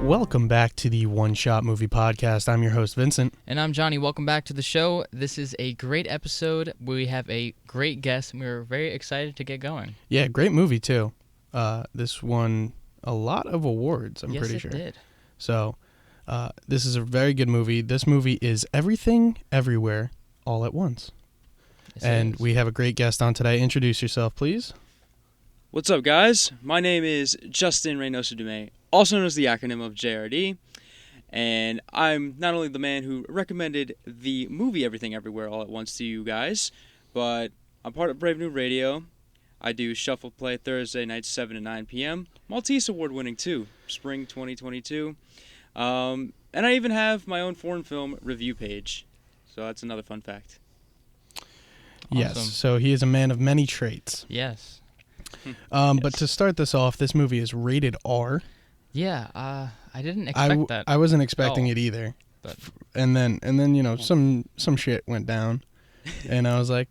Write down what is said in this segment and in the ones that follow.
Welcome back to the One Shot Movie Podcast. I'm your host, Vincent. And I'm Johnny. Welcome back to the show. This is a great episode. We have a great guest, and we're very excited to get going. Yeah, great movie, too. This won a lot of awards, I'm pretty sure. Yes, it did. So, this is a very good movie. This movie is Everything, Everywhere, All at Once. Yes, And we have a great guest on today. Introduce yourself, please. What's up, guys? My name is Justin Reynoso-Dumais, also known as the acronym of JRD, and I'm not only the man who recommended the movie Everything Everywhere All at Once to you guys, but I'm part of Brave New Radio. I do Shuffle Play Thursday nights 7 to 9 p.m. Maltese Award winning too, Spring 2022. And I even have my own foreign film review page, so that's another fun fact. Yes, Awesome. so he is a man of many traits. Yes. But to start this off, this movie is rated R. Yeah, I didn't expect that. I wasn't expecting it either. But And then you know, some shit went down, and I was like,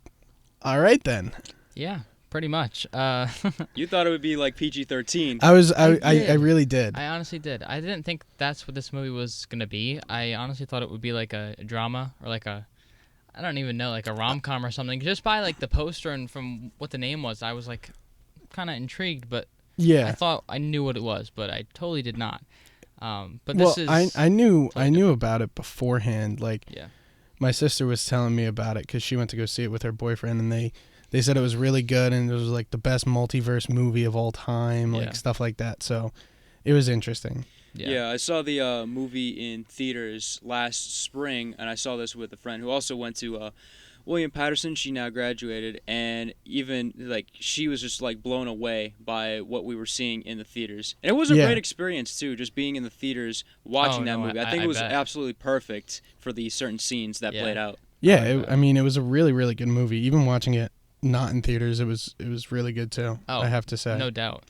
all right then. yeah, pretty much. You thought it would be like PG-13. I really did. I honestly did. I didn't think that's what this movie was going to be. I honestly thought it would be like a drama or like a, I don't even know, like a rom-com or something. Just by like the poster and from what the name was, I was like kind of intrigued, but Yeah. I thought I knew what it was, but I totally did not. But Well, this is I knew totally I knew about it beforehand. Like, yeah. my sister was telling me about it because she went to go see it with her boyfriend, and they said it was really good, and it was like the best multiverse movie of all time, like Yeah. stuff like that. So it was interesting. Yeah, I saw the movie in theaters last spring, and I saw this with a friend who also went to William Patterson. She now graduated, and even like she was just like blown away by what we were seeing in the theaters. And it was a Yeah. great experience too, just being in the theaters watching that movie. I think it was bet. absolutely perfect for the certain scenes that Yeah. played out. Yeah, like that. I mean, it was a really, really good movie. Even watching it not in theaters, it was really good too. Oh, I have to say, No doubt.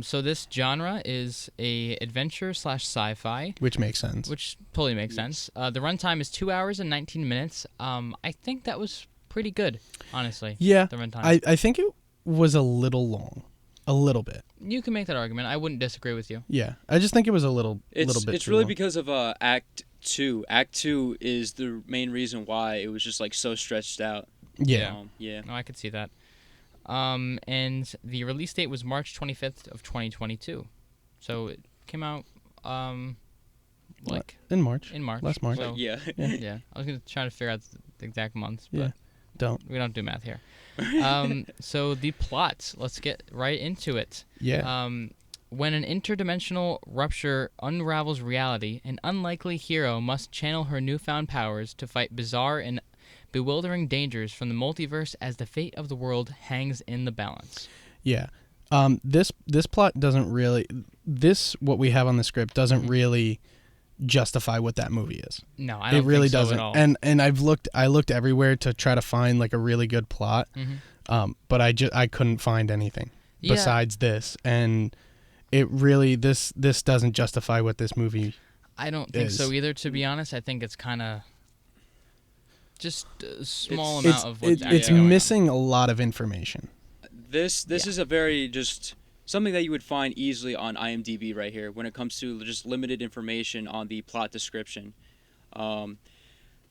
So this genre is a adventure / sci-fi, which makes sense. which totally makes sense. The runtime is 2 hours and 19 minutes. I think that was pretty good, honestly. Yeah, The runtime. I think it was a little long, a little bit. You can make that argument. I wouldn't disagree with you. Yeah, I just think it was a little bit. It's too really long. because of Act 2. Act 2 is the main reason why it was just like so stretched out. Yeah. Yeah. No, I could see that. And the release date was March 25th of 2022. So it came out like in March. in March. Last March. So, Yeah. yeah. I was going to try to figure out the exact months, but Yeah. Don't. we don't do math here. So the plot, let's get right into it. Yeah. When an interdimensional rupture unravels reality, an unlikely hero must channel her newfound powers to fight bizarre and bewildering dangers from the multiverse as the fate of the world hangs in the balance. Yeah. This plot doesn't really. What we have on the script doesn't really justify what that movie is. No, I don't It really think so doesn't. at all. And I looked everywhere to try to find like a really good plot. But I couldn't find anything Yeah. besides this, and it really this doesn't justify what this movie. I don't think so is. either, to be honest. I think it's kind of just a small It's- amount of what's It's actually going on. missing a lot of information. This is a very just something that you would find easily on IMDb right here when it comes to just limited information on the plot description.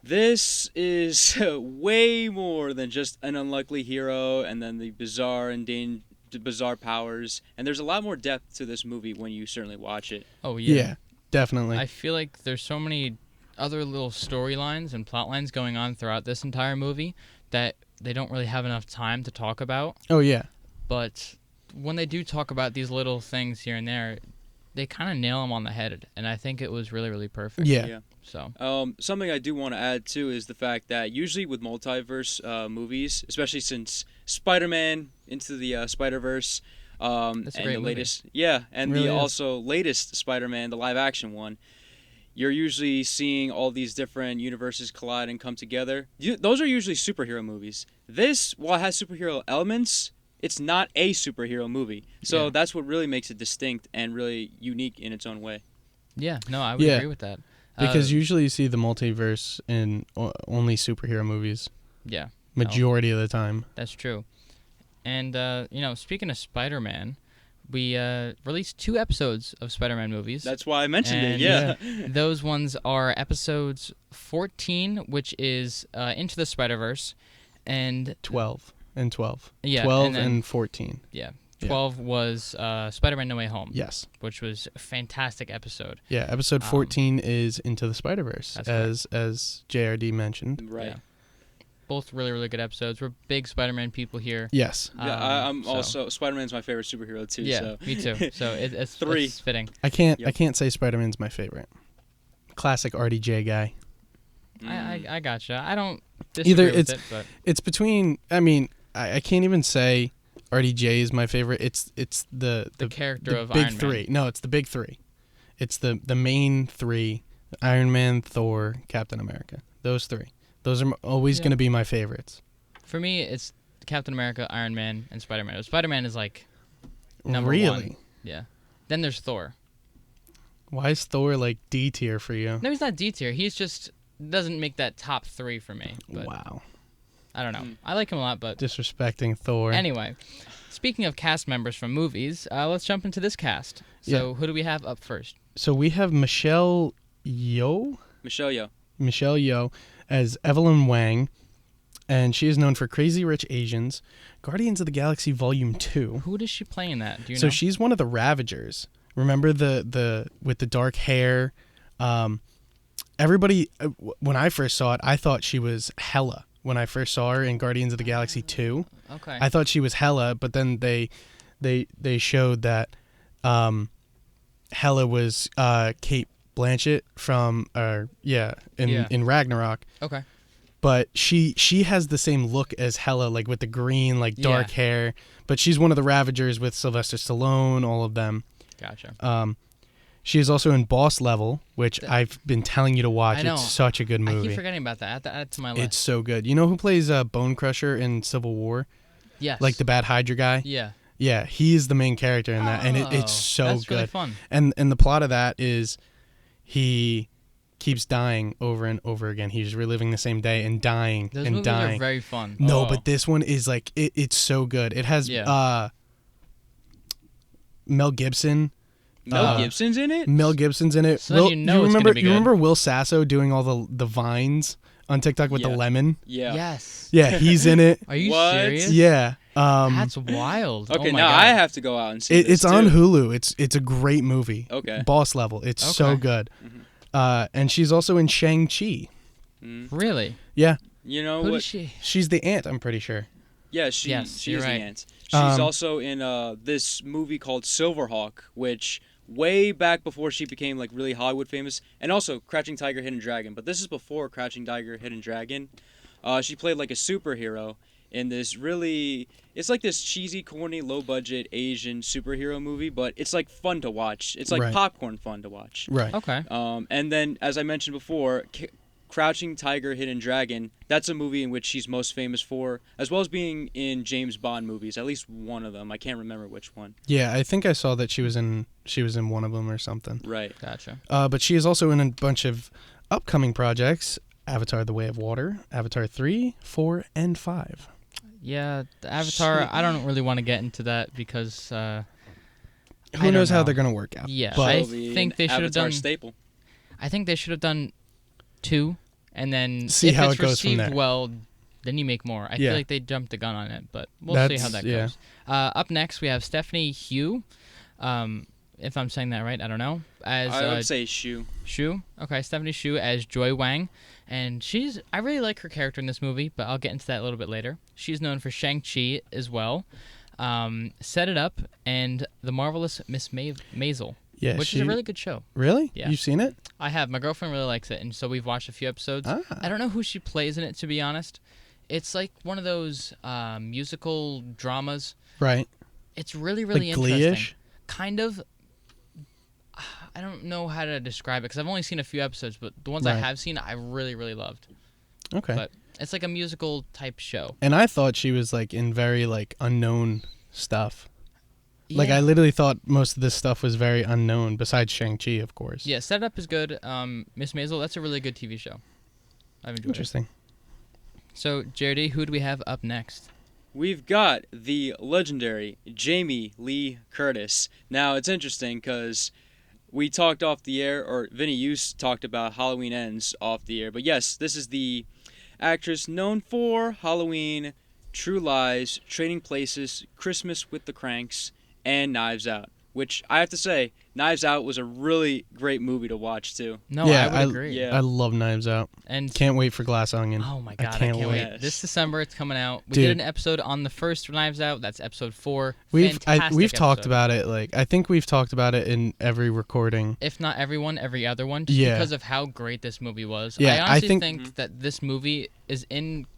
This is way more than just an unlikely hero and then the bizarre and bizarre powers. And there's a lot more depth to this movie when you certainly watch it. Oh, Yeah, yeah. definitely. I feel like there's so many other little storylines and plot lines going on throughout this entire movie that they don't really have enough time to talk about. Oh yeah. But when they do talk about these little things here and there, they kind of nail them on the head, and I think it was really, really perfect. Yeah. So Something I do want to add too is the fact that usually with multiverse movies, especially since Spider-Man Into the Spider-Verse, That's a and great the movie. latest, Really and the is. also latest Spider-Man, the live-action one, you're usually seeing all these different universes collide and come together. Those are usually superhero movies. This, while it has superhero elements, it's not a superhero movie. So Yeah. that's what really makes it distinct and really unique in its own way. yeah, no, I would Yeah. agree with that. Because Uh, usually you see the multiverse in only superhero movies, yeah, majority of the time. that's true. And speaking of Spider-Man, we released 2 episodes of Spider-Man movies. That's why I mentioned it. And Yeah. Those ones are episodes 14, which is Into the Spider-Verse, and 12 and 12. Yeah, 12 and then- and 14. yeah, Yeah. 12 was Spider-Man No Way Home. Yes. Which was a fantastic episode. Yeah, episode 14 is Into the Spider-Verse, That's as JRD mentioned. Right. Yeah. Both really, really good episodes. We're big Spider-Man people here. Yes. Yeah, I'm so- also Spider-Man's my favorite superhero too. Yeah, So. me too. So it's 3. It's fitting. I can't Yep. I can't say Spider-Man's my favorite. Classic RDJ guy. I gotcha. I don't disagree Either with it's it, but it's between I can't even say RDJ is my favorite. It's the character of big Iron Man. 3. No, it's the big 3. It's the main 3, Iron Man, Thor, Captain America. Those 3. Those are always Yeah. going to be my favorites. for me, it's Captain America, Iron Man, and Spider-Man. Spider-Man is like number really? 1. Yeah. Then there's Thor. Why is Thor like D tier for you? No, he's not D tier. He's just doesn't make that top 3 for me. But Wow. I don't know. I like him a lot, but Disrespecting Thor. anyway. Speaking of cast members from movies, let's jump into this cast. So who do we have up first? So we have Michelle Yeoh Michelle Yeoh. as Evelyn Wang, and she is known for Crazy Rich Asians, Guardians of the Galaxy Volume 2. Who does she play in that? Do you So know? she's one of the Ravagers. Remember the with the dark hair? Everybody, when I first saw it, I thought she was Hela. When I first saw her in Guardians of the Galaxy 2, Okay. I thought she was Hela, but then they showed that Hela was Kate Blanchett from in Ragnarok. Okay. But she has the same look as Hela, like with the green, like dark Yeah. hair. But she's one of the Ravagers with Sylvester Stallone, all of them. Gotcha. She is also in Boss Level, which I've been telling you to watch. I know. It's such a good I movie. keep forgetting about that. I have to add it to my list. It's so good. You know who plays Bone Crusher in Civil War? Yes. Like the bad Hydra guy? Yeah. Yeah, he's the main character in that, and it's Oh, so that's good. really fun. And the plot of that is he keeps dying over and over again. He's reliving the same day and dying Those and movies dying. are very fun. No, Oh. but this one is like it's so good. It has Yeah. Mel Gibson. Mel Gibson's in it? Mel Gibson's in it. So then you know it's gonna be you good. remember Will Sasso doing all the vines on TikTok with the Yeah. lemon? Yeah. Yes. Yeah, he's in it. Are you What? serious? Yeah. That's wild. Okay, oh my now God. I have to go out and see this It's on too. Hulu. It's a great movie. Okay. Boss Level. It's so Okay. good. And she's also in Shang-Chi. Really? Yeah. You know Who what? is she? She's the ant, I'm pretty sure. Yeah, Yes, she you're is right. the ant. She's also in this movie called Silverhawk, which way back before she became like really Hollywood famous, and also Crouching Tiger, Hidden Dragon. But this is before Crouching Tiger, Hidden Dragon. She played like a superhero in this really. It's like this cheesy, corny, low-budget Asian superhero movie, but it's like fun to watch. It's like Right. popcorn fun to watch. Right. Okay. And then, as I mentioned before, Crouching Tiger, Hidden Dragon, that's a movie in which she's most famous for, as well as being in James Bond movies, at least one of them. I can't remember which one. Yeah, I think I saw that she was in one of them or something. Right. Gotcha. But she is also in a bunch of upcoming projects: Avatar: The Way of Water, Avatar 3, 4, and 5. Yeah, the Avatar. I don't really want to get into that because. Who don't knows how know. they're gonna work out? Yeah, But- I It'll be think an they should have Avatar done. staple. I think they should have done 2, and then See if how it's it goes from received there. well, then you make more. I Yeah. feel like they jumped the gun on it, but we'll see how That's- that yeah. goes. Up next, we have Stephanie Hugh. If I'm saying that right, I don't know. As I would say Shu. Shu. Okay, Stephanie Shu as Joy Wang. And I really like her character in this movie, but I'll get into that a little bit later. She's known for Shang-Chi as well. Set It Up and The Marvelous Miss Maisel, Yeah, which is a really good show. Really? Yeah. You've seen it? I have. My girlfriend really likes it, and so we've watched a few episodes. Ah. I don't know who she plays in it, to be honest. It's like one of those musical dramas. Right. It's really, really Like interesting. Glee-ish? Kind of. I don't know how to describe it because I've only seen a few episodes, but the ones I Right. have seen, I really, really loved. Okay. But it's like a musical type show. And I thought she was like in very like unknown stuff. Like Yeah. I literally thought most of this stuff was very unknown, besides Shang-Chi, of course. Yeah, Set It Up is good. Miss Maisel, that's a really good TV show. I've enjoyed it. Interesting. So, JRD, who do we have up next? we've got the legendary Jamie Lee Curtis. Now, it's interesting because we talked off the air, or Vinny, you talked about Halloween Ends off the air. But yes, this is the actress known for Halloween, True Lies, Trading Places, Christmas with the Cranks, and Knives Out. Which, I have to say, Knives Out was a really great movie to watch, too. No, Yeah, I would agree. Yeah. I love Knives Out. And Can't wait for Glass Onion. oh my god, I can't can't wait. wait. This December it's coming out. We Dude. did an episode on the first Knives Out. That's episode 4. We've Fantastic talked episode. about it. Like, I think we've talked about it in every recording. If not every other one, just Yeah. because of how great this movie was. Yeah, I I honestly think- that this movie is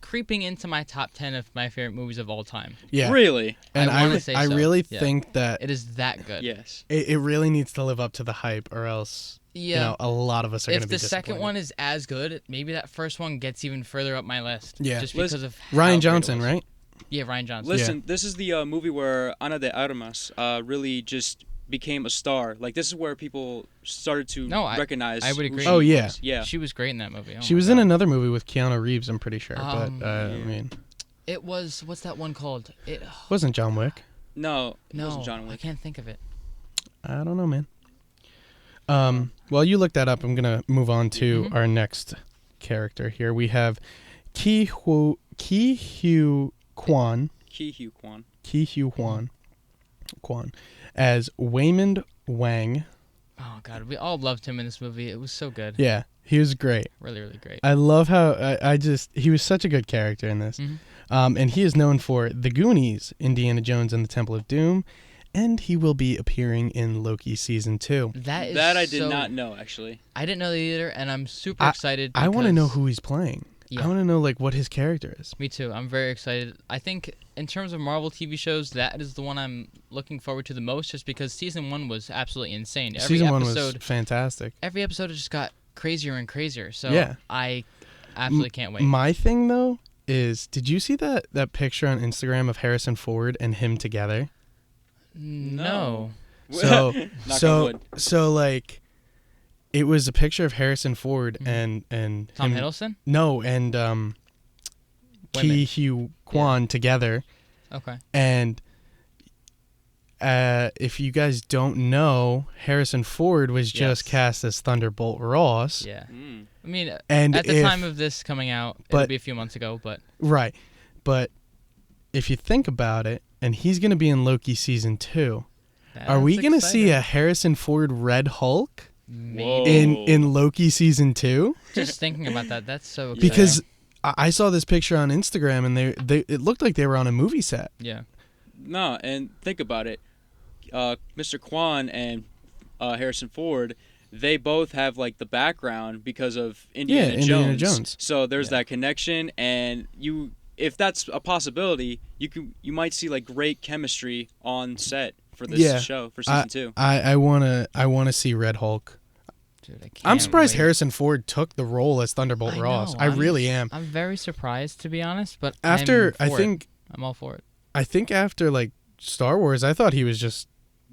creeping into my top 10 of my favorite movies of all time. Yeah, Really? and I wanna say I so. really Yeah. think that It is that good. Yes. it really needs to live up to the hype, or else Yeah. a lot of us are going If to be the second disappointed. one is as good, maybe that first one gets even further up my list. Yeah. Just because of how Ryan great it Johnson, was. right? Yeah, Ryan Johnson. Listen, this is the movie where Ana de Armas really just became a star. Like, this is where people started to No, recognize I would who agree. she Oh, yeah. was. Yeah. She was great in that movie. Oh She my was in God. another movie with Keanu Reeves, I'm pretty sure. But I yeah. mean, It was, what's that one called? It wasn't John Wick. No, it No, wasn't John I Wick. can't think of it. I don't know, man. While you look that up, I'm gonna move on to our next character here. We have Huy Quan. Ki Hugh Kwan. Quan as Waymond Wang. Oh god, we all loved him in this movie. It was so good. Yeah, he was great. Really, really great. I love how he was such a good character in this. Mhm. And he is known for The Goonies, Indiana Jones and the Temple of Doom, and he will be appearing in Loki season 2. That I did not know, actually. I didn't know that either, and I'm super excited. I want to know because- who he's playing. Yeah. I want to know what his character is. Me too. I'm very excited. I think in terms of Marvel TV shows, that is the one I'm looking forward to the most, just because season 1 was absolutely insane. Season 1 was fantastic. Every episode just got crazier and crazier. So Yeah. I absolutely can't wait. My thing though is, did you see that picture on Instagram of Harrison Ford and him together? No. So Knock on wood. so like, it was a picture of Harrison Ford and Tom him, Hiddleston? No, and Ki Hugh Quan together. Okay. And if you guys don't know, Harrison Ford was just Yes. cast as Thunderbolt Ross. Yeah. Mm. I mean, And at the if- time of this coming out, it'll but- be a few months ago, but Right. But if you think about it, and he's going to be in Loki season 2, are we going to see a Harrison Ford Red Hulk maybe? in Loki season 2? Just thinking about that, that's so exciting. Because I saw this picture on Instagram, and they it looked like they were on a movie set. Yeah. No, and think about it. Mr. Kwan and Harrison Ford, they both have like the background because of Indiana Jones. So there's that connection, and if that's a possibility, you might see like great chemistry on set for this show for season 2. I wanna see Red Hulk. Dude, I can't I'm surprised wait. Harrison Ford took the role as Thunderbolt Ross. know, I really am. I'm very surprised, to be honest, but After I'm I'm all for it. after like Star Wars, I thought he was just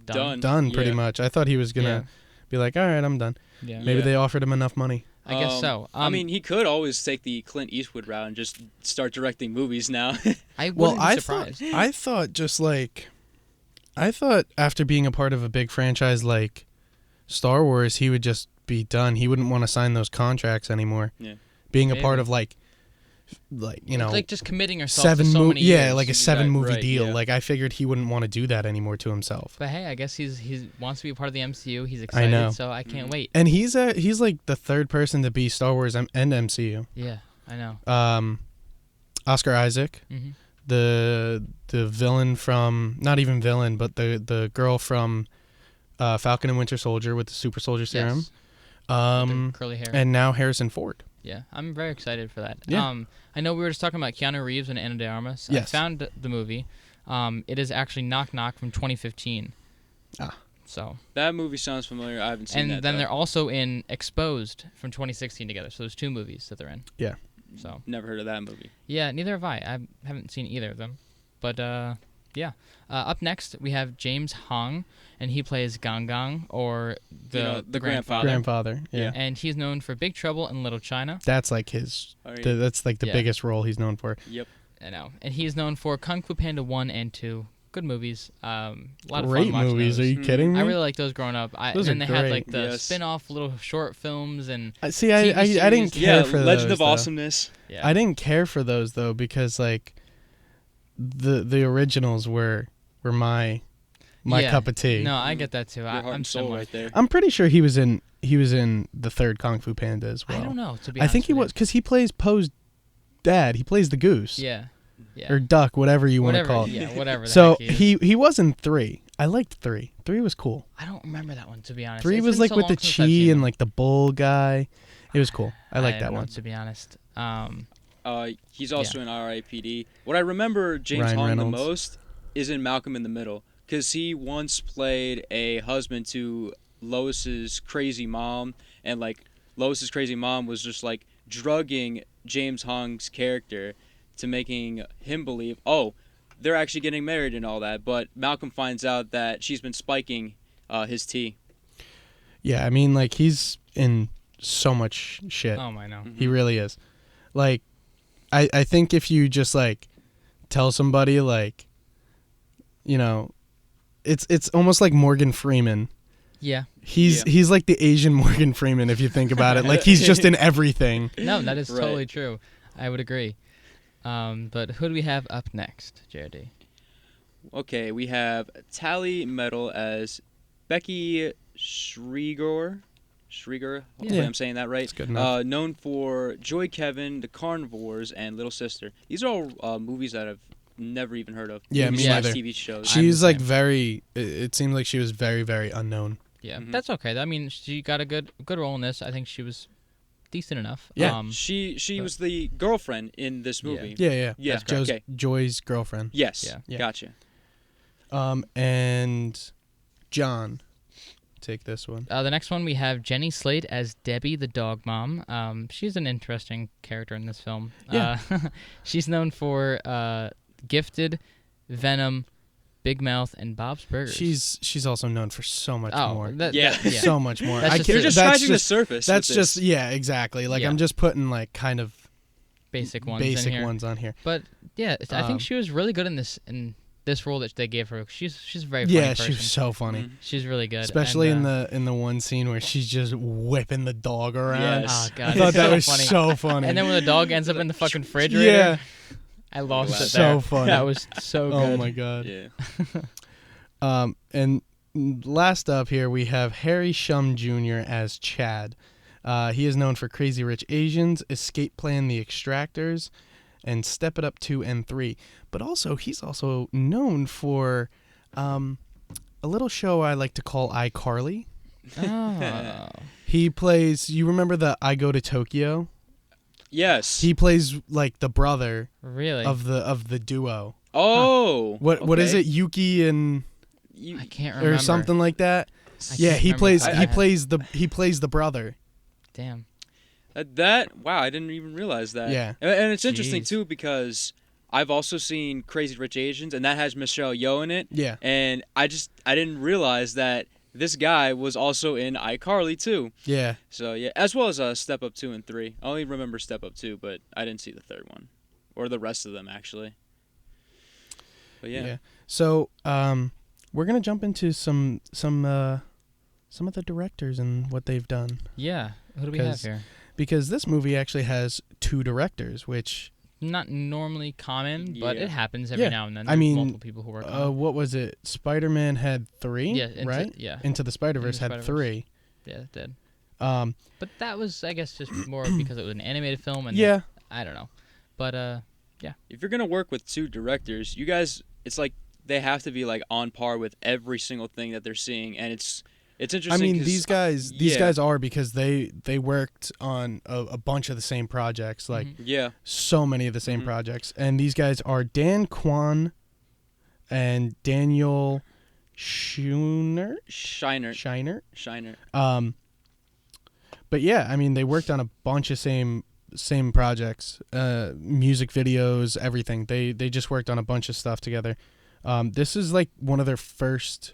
done pretty Yeah. much. I thought he was gonna be like, all right, I'm done. Yeah. Maybe they offered him enough money. I guess so. I mean, he could always take the Clint Eastwood route and just start directing movies now. I Well, wouldn't be surprised. I thought after being a part of a big franchise like Star Wars, he would just be done. He wouldn't want to sign those contracts anymore. Yeah. Being a Maybe. part of like like just committing yourself to so seven many years. like a 7-movie Right, deal. yeah. Like I figured he wouldn't want to do that anymore to himself. But hey, I guess he wants to be a part of the MCU. He's excited, know. so I can't wait. And he's like the third person to be Star Wars and MCU. Yeah, I know. Oscar Isaac, Mhm. the villain from, not even villain, but the girl from Falcon and Winter Soldier with the super soldier serum. Yes. With the curly hair. And now Harrison Ford. Yeah, I'm very excited for that. Yeah. I know we were just talking about Keanu Reeves and Ana de Armas. Yes. I found the movie. It is actually Knock Knock from 2015. Ah. So. That movie sounds familiar. I haven't seen And that. then though. they're also in Exposed from 2016 together. So there's 2 movies that they're in. Yeah. So. Never heard of that movie. Yeah, neither have I. I haven't seen either of them. But, yeah. Up next, we have James Hong, and he plays Gong Gong, or the grandfather. Grandfather. Yeah. And he's known for Big Trouble in Little China. That's like his. Oh, yeah. That's like the Yeah. biggest role he's known for. Yep. I know. And he's known for Kung Fu Panda 1 and 2. Good movies. A lot of Great fun watching movies. those. Are you kidding me? I really like those growing up. Those and then are they had great. like the Yes. spin-off little short films and See, I TV didn't series. care for Legend those, of though. Awesomeness. yeah. I didn't care for those though because like the originals were my Yeah. cup of tea. No, I get that too. Your heart I'm and soul similar. right there. I'm pretty sure he was in the third Kung Fu Panda as well. I don't know, to be I honest think he with was because he plays Poe's dad. He plays the goose you. Yeah. Yeah. or duck, whatever you want to Whatever, call it. Yeah, whatever. the So heck he is. he was in 3. I liked 3. 3 was cool. I don't remember that one, to be honest. 3 It's was been like so with the long since I've chi seen and them. like the bull guy. It was cool. I like that don't know, one. to be honest. He's also in R.I.P.D. What I remember James Ryan Hong Reynolds. the most is in Malcolm in the Middle, because he once played a husband to Lois's crazy mom, and like Lois's crazy mom was just like drugging James Hong's character to making him believe, oh, they're actually getting married and all that. But Malcolm finds out that she's been spiking his tea. Yeah, I mean like he's in so much shit. Oh, I know. He really is. Like I think if you just like tell somebody like you know it's almost like Morgan Freeman. Yeah. He's like the Asian Morgan Freeman if you think about it. Like he's just in everything. No, that is Right. totally true. I would agree. But who do we have up next, JRD? Okay, we have Tally Metal as Becky Schriegor. Hopefully Yeah. I'm saying that right. That's good enough. Known for Joy Kevin, The Carnivores, and Little Sister. These are all movies that I've never even heard of. Yeah, Movies me slash neither. TV shows. She's the like same. very. It seemed like she was very, very unknown. Yeah, Mhm. that's okay. I mean, she got a good role in this. I think she was decent enough. Yeah. She but- was the girlfriend in this movie. Yeah. Yeah, Joe's, okay. Joy's girlfriend. Yes. Yeah. Gotcha. And John, take this one. The next one we have Jenny Slate as Debbie the dog mom. She's an interesting character in this film. Yeah. She's known for Gifted, Venom, Big Mouth, and Bob's Burgers. She's also known for so much more. Yeah. So much more. That's I just can't. it. You're just that's scratching the just, surface. That's with just this. yeah, exactly. Like Yeah. I'm just putting like kind of basic ones in basic here. ones on here. But yeah, I Um, think she was really good in this role that they gave her. She's a very funny Yeah, person. she was so funny. Mhm. She's really good. Especially and, in the one scene where she's just whipping the dog around. Yes. Oh god, I thought it's that so was funny. so funny. And then when the dog ends up in the fucking refrigerator, yeah. I lost it So there. funny. That was so good. Oh my god. Yeah. And last up here we have Harry Shum Jr. as Chad. He is known for Crazy Rich Asians, Escape Plan, The Extractors, and Step It Up 2 and 3. But also, he's also known for a little show I like to call iCarly. Oh. He plays, you remember the I Go to Tokyo? Yes. He plays like the brother Really? of the duo. Oh. What is okay. it? Yuki and I can't remember. or something like that? I Yeah, can't he remember. plays I- he plays the brother. Damn. Wow, I didn't even realize that. Yeah. And it's interesting Jeez. too because I've also seen Crazy Rich Asians, and that has Michelle Yeoh in it. Yeah. And I didn't realize that this guy was also in iCarly too. Yeah. So yeah, as well as Step Up 2 and 3. I only remember Step Up 2, but I didn't see the third one, or the rest of them actually. But yeah. So, we're going to jump into some of the directors and what they've done Yeah. Who do we have 'Cause- here? because this movie actually has 2 directors, which Not normally common, but Yeah. it happens every Yeah. now and then. I There's mean, multiple people who work on it. what was it? Spider-Man had 3, Yeah, right? Yeah. Into the Spider-Verse Into the had Spider-Verse. 3. Yeah, it did. Um, But that was, I guess, just more because it was an animated film, and yeah. I don't know. But If you're gonna work with 2 directors, you guys, it's like they have to be like on par with every single thing that they're seeing, and it's I interesting. mean, 'cause- these yeah. guys are because they worked on a bunch of the same projects, like Yeah. so many of the same Mhm. projects. And these guys are Dan Kwan and Daniel Shiner. Shiner. But yeah, I mean, they worked on a bunch of same projects, music videos, everything. They just worked on a bunch of stuff together. This is like one of their first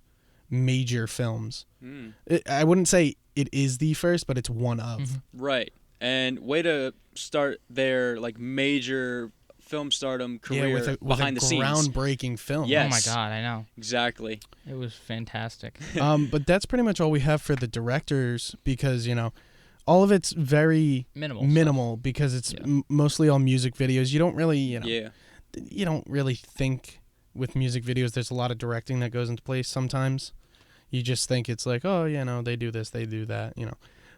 major films. Mm. I wouldn't say it is the first, but it's one of. Mhm. Right. And way to start their like major film stardom career with a behind the scenes. groundbreaking film. Yes. Oh my god, I know. Exactly. It was fantastic. But that's pretty much all we have for the directors because, all of it's very Minimal because it's Yeah. mostly all music videos. You don't really, Yeah. you don't really think with music videos there's a lot of directing that goes into place sometimes. You just think it's like, oh, they do this, they do that,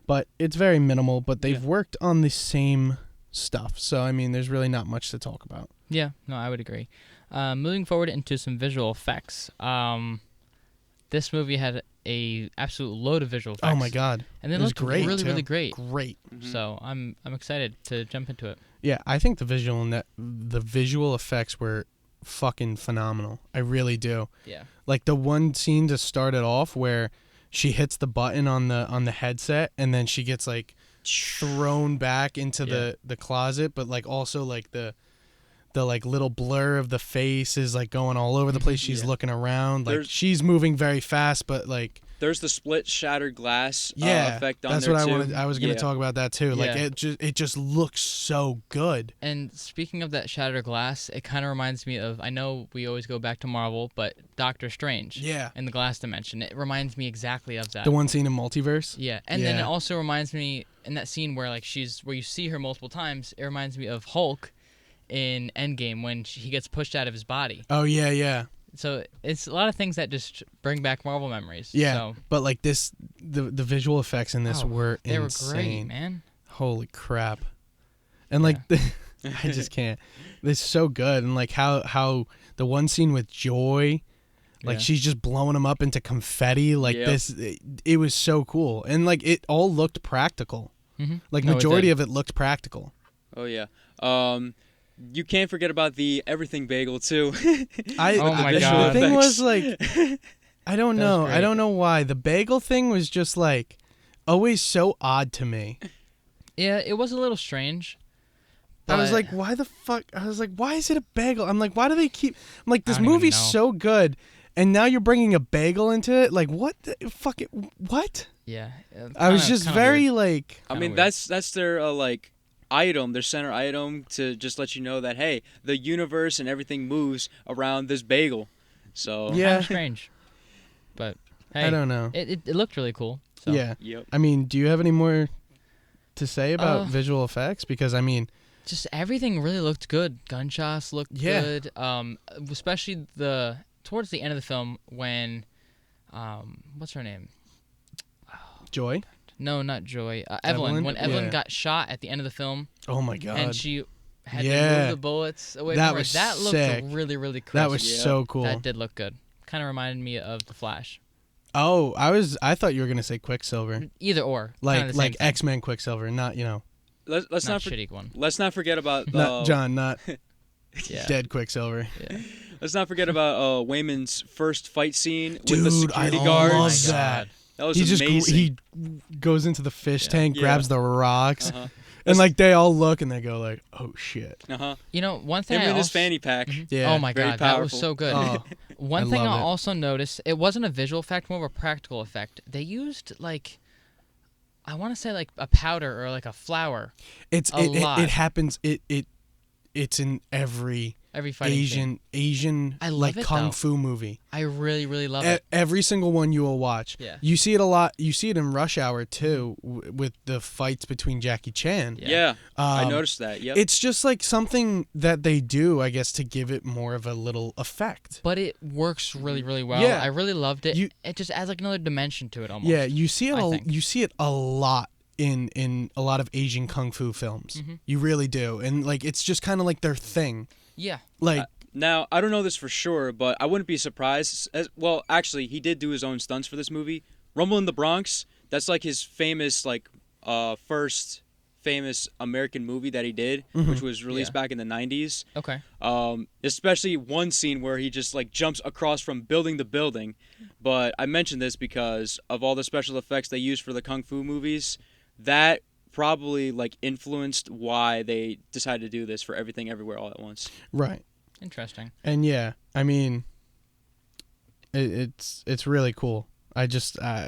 But it's very minimal, but they've worked on the same stuff. So, I mean, there's really not much to talk about. Yeah, no, I would agree. Moving forward into some visual effects. This movie had a absolute load of visual effects. Oh, my God. And they It was looked great, really, too. really great. Great. Mm-hmm. So I'm excited to jump into it. Yeah, I think the visual effects were fucking phenomenal. I really do. Yeah. Like the one scene to start it off where she hits the button on the headset and then she gets like thrown back into the closet, but like also like the like little blur of the face is like going all over the place. She's looking around, like she's moving very fast, but like there's the split shattered glass effect on that's there what too. I wanted. I was going to talk about that too. Like Yeah. it just looks so good. And speaking of that shattered glass, it kind of reminds me of, I know we always go back to Marvel, but Doctor Strange. Yeah. In the glass dimension. It reminds me exactly of that. The one scene in Multiverse. Yeah. And then it also reminds me in that scene where like where you see her multiple times, it reminds me of Hulk in Endgame when he gets pushed out of his body. Oh yeah, yeah. So it's a lot of things that just bring back Marvel memories. Yeah, So, but like the visual effects in this were they insane. were great, man. Holy crap! And like, I just can't. They're so good, and like how the one scene with Joy, like she's just blowing them up into confetti. Like this, it was so cool, and like it all looked practical. Mm-hmm. Like majority of it looked practical. Oh yeah. You can't forget about the everything bagel too. Oh my God. The thing was like, I don't know. great. I don't know why the bagel thing was just like always so odd to me. Yeah, it was a little strange. I was but- like, why the fuck? I was like, why is it a bagel? I'm like, why do they keep? I'm like, this I don't even movie's know. so good, and now you're bringing a bagel into it. Like, what? Fuck it. What? Yeah. I was just very weird. like. I Kinda mean, weird. that's their like item, their center item to just let you know that hey, the universe and everything moves around this bagel. So Yeah. Kind of strange. But hey, I don't know. It looked really cool. So. Yeah. Yep. I mean, do you have any more to say about visual effects? Because I mean, Just everything really looked good. Gunshots looked good. Especially towards the end of the film when, what's her name? Joy. No, not Joy. Evelyn? Evelyn. When Evelyn Yeah. got shot at the end of the film, Oh my god. and she had to Yeah. move the bullets away That from her. was That looked sick. really, really crisp. that was Yeah. so cool. That did look good. Kind of reminded me of The Flash. Oh, I thought you were gonna say Quicksilver, Either or. like kinda the same thing. X-Men Quicksilver, not Let's Not not shitty one. let's not forget about not John, not Yeah. dead Quicksilver. Yeah. let's not forget about Waymond's first fight scene with the Dude, I security love guards. that. That was He just amazing. he goes into the fish tank, Yeah. grabs the rocks, Uh-huh. and like they all look and they go like, "Oh shit!" Uh-huh. You know, one thing Him I in his also, fanny pack. Yeah. Oh my Very god, that was powerful. so good. Oh, One I thing I love it. also noticed, it wasn't a visual effect, more of a practical effect. They used like, I want to say like a powder or like a flower. it's A it lot. it happens. It's in every Every fighting scene. Asian I love like it, kung though. fu movie. I really, really love it. Every single one you will watch. Yeah. You see it a lot. You see it in Rush Hour too, with the fights between Jackie Chan. Yeah, I Um, noticed that. Yep. It's just like something that they do, I guess, to give it more of a little effect. But it works really, really well. Yeah. I really loved it. You- It just adds like another dimension to it almost. Yeah, you see it. I think. You see it a lot in a lot of Asian kung fu films. Mm-hmm. You really do, and like it's just kind of like their thing. Yeah. Like Now, I don't know this for sure, but I wouldn't be surprised. Well, actually, he did do his own stunts for this movie. Rumble in the Bronx, that's like his famous, first famous American movie that he did, which was released back in the 90s. Okay. Especially one scene where he just like jumps across from building to building. But I mentioned this because of all the special effects they use for the kung fu movies. That probably like influenced why they decided to do this for Everything Everywhere All at Once. right, Interesting. and yeah, I mean, it's really cool. I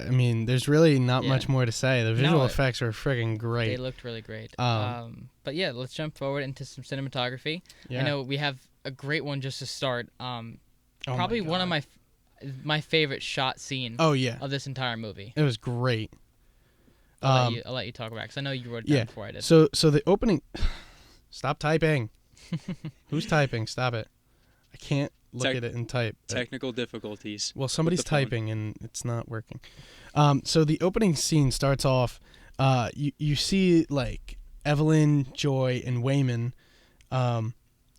mean, there's really not Yeah. much more to say. The visual No, effects are friggin' They great. looked really great. Um, But yeah, let's jump forward into some cinematography. Yeah. I know we have a great one just to start. Oh Probably my one of God. my favorite shot scene Oh yeah, of this entire movie. it was great. I'll let you talk about it, because I know you wrote it down Yeah. before I did. So the opening. Stop typing. Who's typing? Stop it. I can't look at it and type. Technical difficulties. Well, somebody's with the phone. typing and it's not working. So the opening scene starts off. You see like Evelyn, Joy, and Waymond,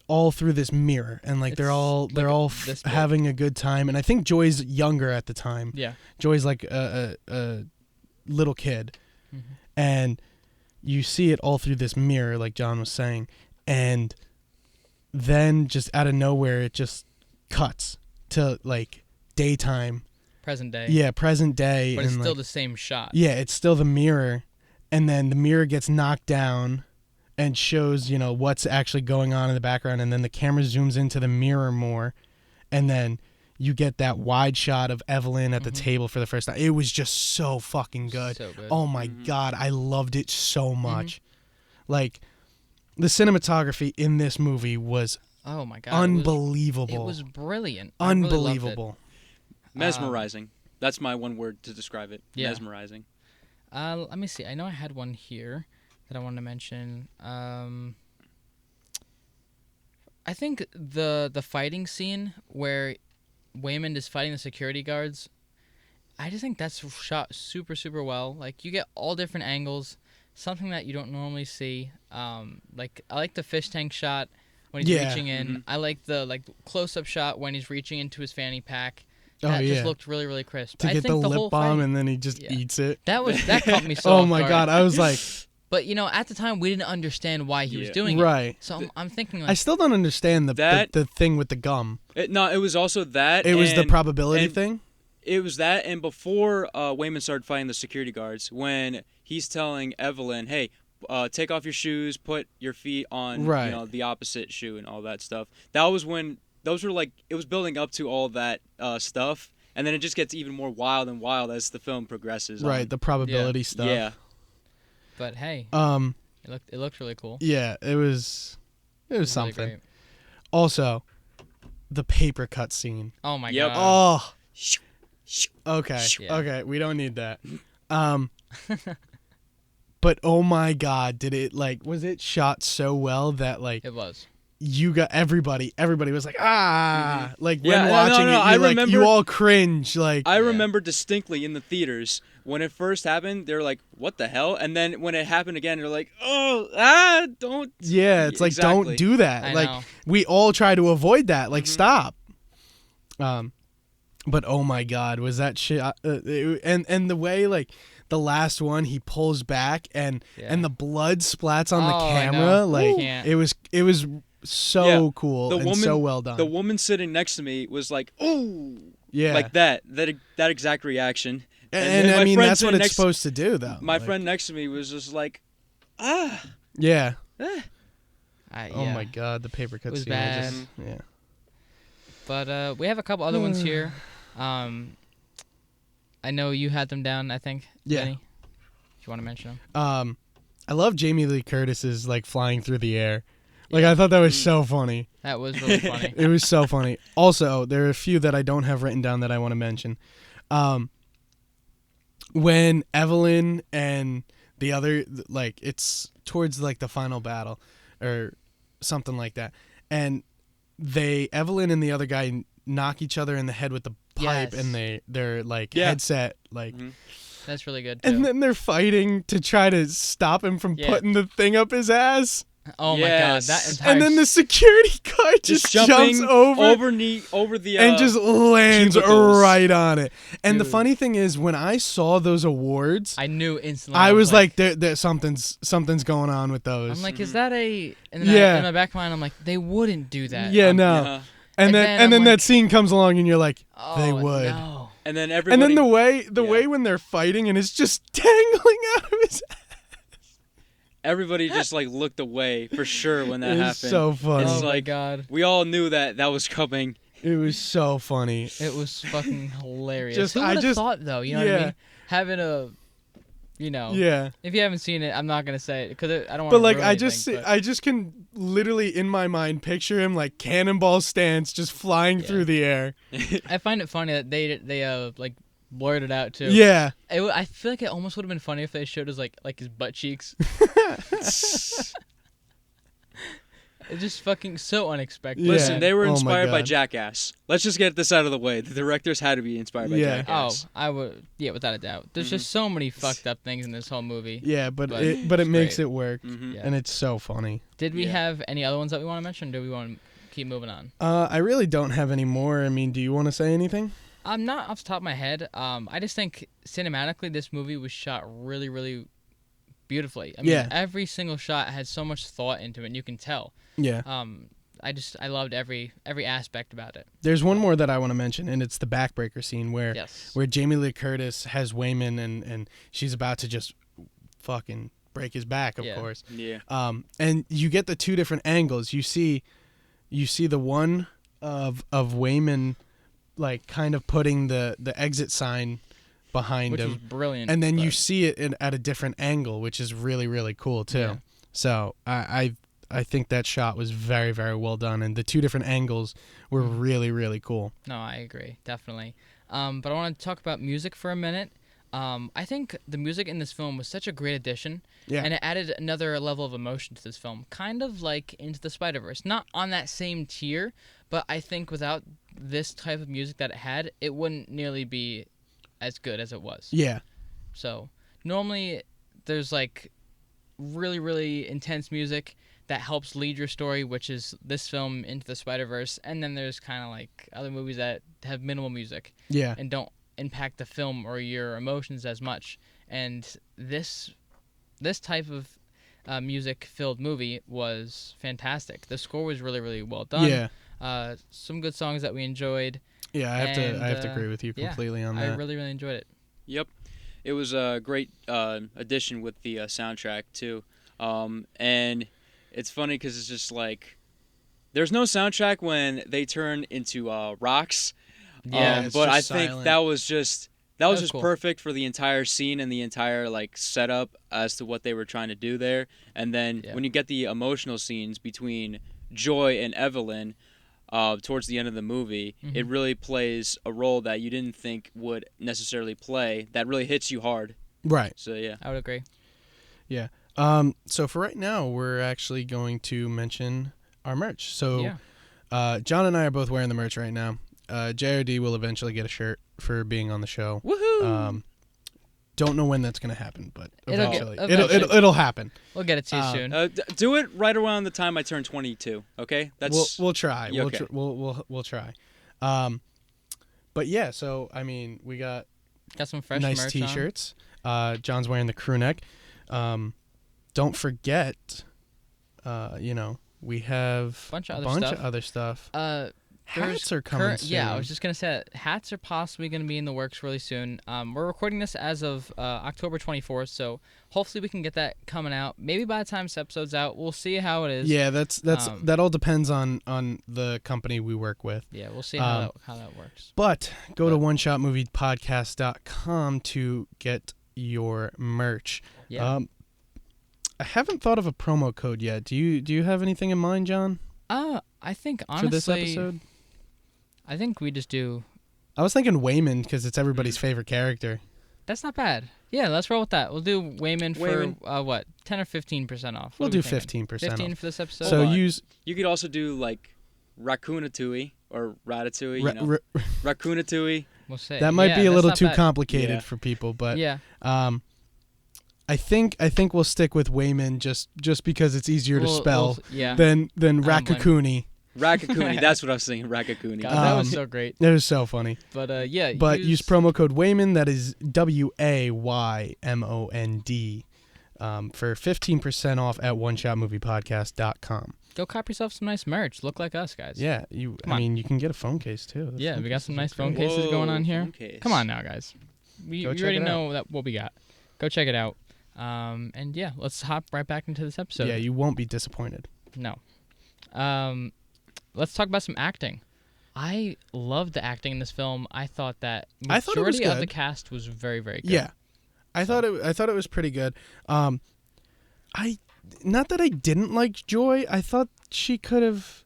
all through this mirror, and like they're all this big. having a good time. And I think Joy's younger at the time. Yeah. Joy's like a little kid, Mm-hmm. and you see it all through this mirror, like John was saying, and then just out of nowhere, it just cuts to like daytime. Present day. Yeah, present day. But it's and still like, the same shot. yeah, it's still the mirror, and then the mirror gets knocked down and shows, what's actually going on in the background, and then the camera zooms into the mirror more, and then you get that wide shot of Evelyn at the table for the first time. It was just so fucking good. So good. Oh my God, I loved it so much. Like, the cinematography in this movie was Oh my God. unbelievable. It was brilliant. I really loved it. Unbelievable. Mesmerizing. That's my one word to describe it. Yeah. Mesmerizing. Let me see. I know I had one here that I wanted to mention. I think the fighting scene where Waymond is fighting the security guards, I just think that's shot super, super well. Like, you get all different angles, something that you don't normally see. Like, I like the fish tank shot when he's reaching in. I like the close-up shot when he's reaching into his fanny pack. That just looked really, really crisp. To I get think the whole lip balm fighting, and then he just eats it. that caught me so Oh off my guard. God, I was like... But, at the time, we didn't understand why he was doing it. Right. So I'm thinking, I still don't understand the thing with the gum. It was also that. It was the probability thing? It was that, and before Waymond started fighting the security guards, when he's telling Evelyn, hey, take off your shoes, put your feet on the opposite shoe and all that stuff. That was when, those were like, it was building up to all that stuff, and then it just gets even more wild and wild as the film progresses. Right, the probability stuff. Yeah. But hey, it looked really cool. Yeah, it was Really something. great. Also, the paper cut scene. Oh my Yep. God. Oh. Okay. Yeah. Okay, we don't need that. But oh my God, was it shot so well that It was. you got everybody was like, like Yeah, when no, watching no, it, I you're like, remember- you all cringe, like. I remember distinctly in the theaters when it first happened. They were like, "What the hell?" And then when it happened again, they're like, "Oh, don't." Yeah, it's like, Exactly. don't do that. I like, know. we all try to avoid that. Like, stop. But oh my God, was that shit? And the way, like, the last one, he pulls back and the blood splats on the I camera. know. Like, Can't. it was so cool and so well done. The woman sitting next to me was like, "Oh." Yeah. Like that exact reaction. And then I my mean, friend that's what sitting it's next- supposed to do, though. My Like, friend next to me was just like, "Ah." Yeah. Oh Yeah. my God, the paper cut It was scene. bad. Yeah. But we have a couple other ones here. I know you had them down, I think. Yeah. Jenny. If you want to mention them. I love Jamie Lee Curtis's like flying through the air. Like, I thought that was so funny. That was really funny. It was so funny. Also, there are a few that I don't have written down that I want to mention. When Evelyn and the other, like, it's towards like the final battle or something like that, and Evelyn and the other guy knock each other in the head with the pipe, Yes. and their like headset, like. That's really good, too. And then they're fighting to try to stop him from putting the thing up his ass. Oh Yes. my God. That entire And then the security guard just jumps over the and just lands cubicles. right on it. And the Dude. funny thing is, when I saw those awards, I knew instantly. I was like, there, something's going on with those. I'm like, is that a... And then in my back of my mind, I'm like, they wouldn't do that. Yeah, no. Yeah. And And then then and then I'm that like- scene comes along, and you're like, Oh, they would. No. And then And everybody. then the way when they're fighting and it's just dangling out of his ass. Everybody just like looked away for sure when that It happened. was so funny. It's Oh, my like God. we all knew that was coming. It was so funny. It was fucking hilarious. Just- Who I would have just- thought, though? You know what I yeah. mean? Having a Yeah. If you haven't seen it, I'm not gonna say it because I don't want. But to like, ruin anything, I just can literally in my mind picture him like cannonball stance, just flying through the air. I find it funny that they like blurred it out too. Yeah. I feel like it almost would have been funny if they showed us like his butt cheeks. It's just fucking so unexpected. Yeah. Listen, they were Oh my inspired by God. Jackass. Let's just get this out of the way. The directors had to be inspired by Yeah. Oh, Jackass. I would. Yeah, without a doubt. There's just so many fucked up things in this whole movie. Yeah, but But it it's makes great. it work, Mhm. Yeah. and it's so funny. Did we Yeah. have any other ones that we want to mention? Or do we want to keep moving on? I really don't have any more. I mean, do you want to say anything? I'm not off the top of my head. I just think cinematically this movie was shot really, really beautifully. I mean, Yeah. every single shot had so much thought into it, and you can tell. Yeah. I loved every aspect about it. There's one more that I want to mention, and it's the backbreaker scene where Yes. Jamie Lee Curtis has Waymond and she's about to just fucking break his back, of Yeah. course. Yeah. And you get the two different angles. You see the one of Waymond like kind of putting the exit sign behind Which was him, brilliant. and then you but- see it at a different angle, which is really, really cool too. Yeah. So I think that shot was very, very well done, and the two different angles were really, really cool. No, I agree, definitely. But I want to talk about music for a minute. I think the music in this film was such a great addition, Yeah. and it added another level of emotion to this film, kind of like Into the Spider-Verse. Not on that same tier, but I think without this type of music that it had, it wouldn't nearly be as good as it was. Yeah. So normally there's like really, really intense music that helps lead your story, which is this film, Into the Spider-Verse, and then there's kind of like other movies that have minimal music Yeah. and don't impact the film or your emotions as much. And this type of music-filled movie was fantastic. The score was really, really well done. Yeah. Some good songs that we enjoyed. Yeah, I have to And, agree with you yeah, completely on I that. really, really enjoyed it. Yep. It was a great addition with the soundtrack too. And it's funny because it's just like there's no soundtrack when they turn into rocks. Yeah, it's but I just think silent. that was just Cool. perfect for the entire scene and the entire like setup as to what they were trying to do there. And then Yeah. when you get the emotional scenes between Joy and Evelyn towards the end of the movie, it really plays a role that you didn't think would necessarily play. That really hits you hard. Right. So yeah. I would agree. Yeah. So for right now, we're actually going to mention our merch. So John and I are both wearing the merch right now. JRD will eventually get a shirt for being on the show. Woohoo! Don't know when that's going to happen, but eventually. eventually. It'll happen. We'll get it to you soon. Do it right around the time I turn 22. Okay, that's We'll try. Yeah, okay. We'll try. But yeah, so I mean, we got Got some fresh nice merch T-shirts. John's wearing the crew neck. Don't forget, we have Bunch of a other bunch stuff. of other stuff. on. Hats are coming soon. Yeah, I was just gonna say hats are possibly gonna be in the works really soon. We're recording this as of October 24th, so hopefully we can get that coming out. Maybe by the time this episode's out, we'll see how it is. Yeah, that all depends on the company we work with. Yeah, we'll see how that works. But go to oneshotmoviepodcast.com to get your merch. Yeah. I haven't thought of a promo code yet. Do you have anything in mind, John? I think honestly, For this episode? I think we just do. I was thinking Waymond because it's everybody's favorite character. That's not bad. Yeah, let's roll with that. We'll do Waymond Waymond. for what, 10 or 15% off. We'll What are we do thinking? 15% 15 off. for this episode. So Hold on. use You could also do like Raccoonatouille or Ratatouille. Raccoonatouille. We'll say that might be a that's little not too bad. complicated Yeah. for people, but Yeah. I think we'll stick with Waymond just because it's easier to spell yeah. than blame. Raccoonie. Raccoonie. That's what I was thinking. Raccoonie. God, that was so great. It was so funny. But yeah. But use promo code Waymond, that is WAYMOND, for 15% off at oneshotmoviepodcast.com. Go cop yourself some nice merch. Look like us, guys. Yeah, Come on. you can get a phone case too. The Yeah, phone we got cases some are nice phone great. cases going on here. phone case. Come on now, guys. We Go check already it out. know what we got. Go check it out. And yeah, let's hop right back into this episode. Yeah, you won't be disappointed. No. Let's talk about some acting. I loved the acting in this film. I thought that I thought it was majority of the good. cast was very, very good. Yeah. I thought it was pretty good. I not that I didn't like Joy. I thought she could have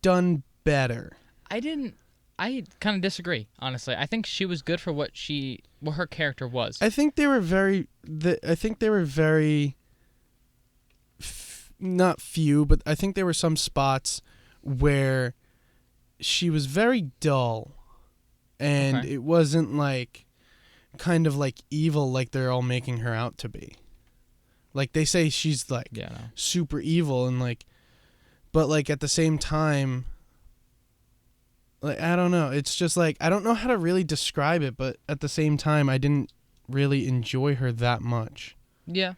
done better. I kind of disagree, honestly. I think she was good for what her character was. I think they were very not few, but I think there were some spots where she was very dull, and Okay. it wasn't like kind of like evil like they're all making her out to be. Like they say she's like super evil and like, but like at the same time, like I don't know. It's just like I don't know how to really describe it, but at the same time, I didn't really enjoy her that much. Yeah.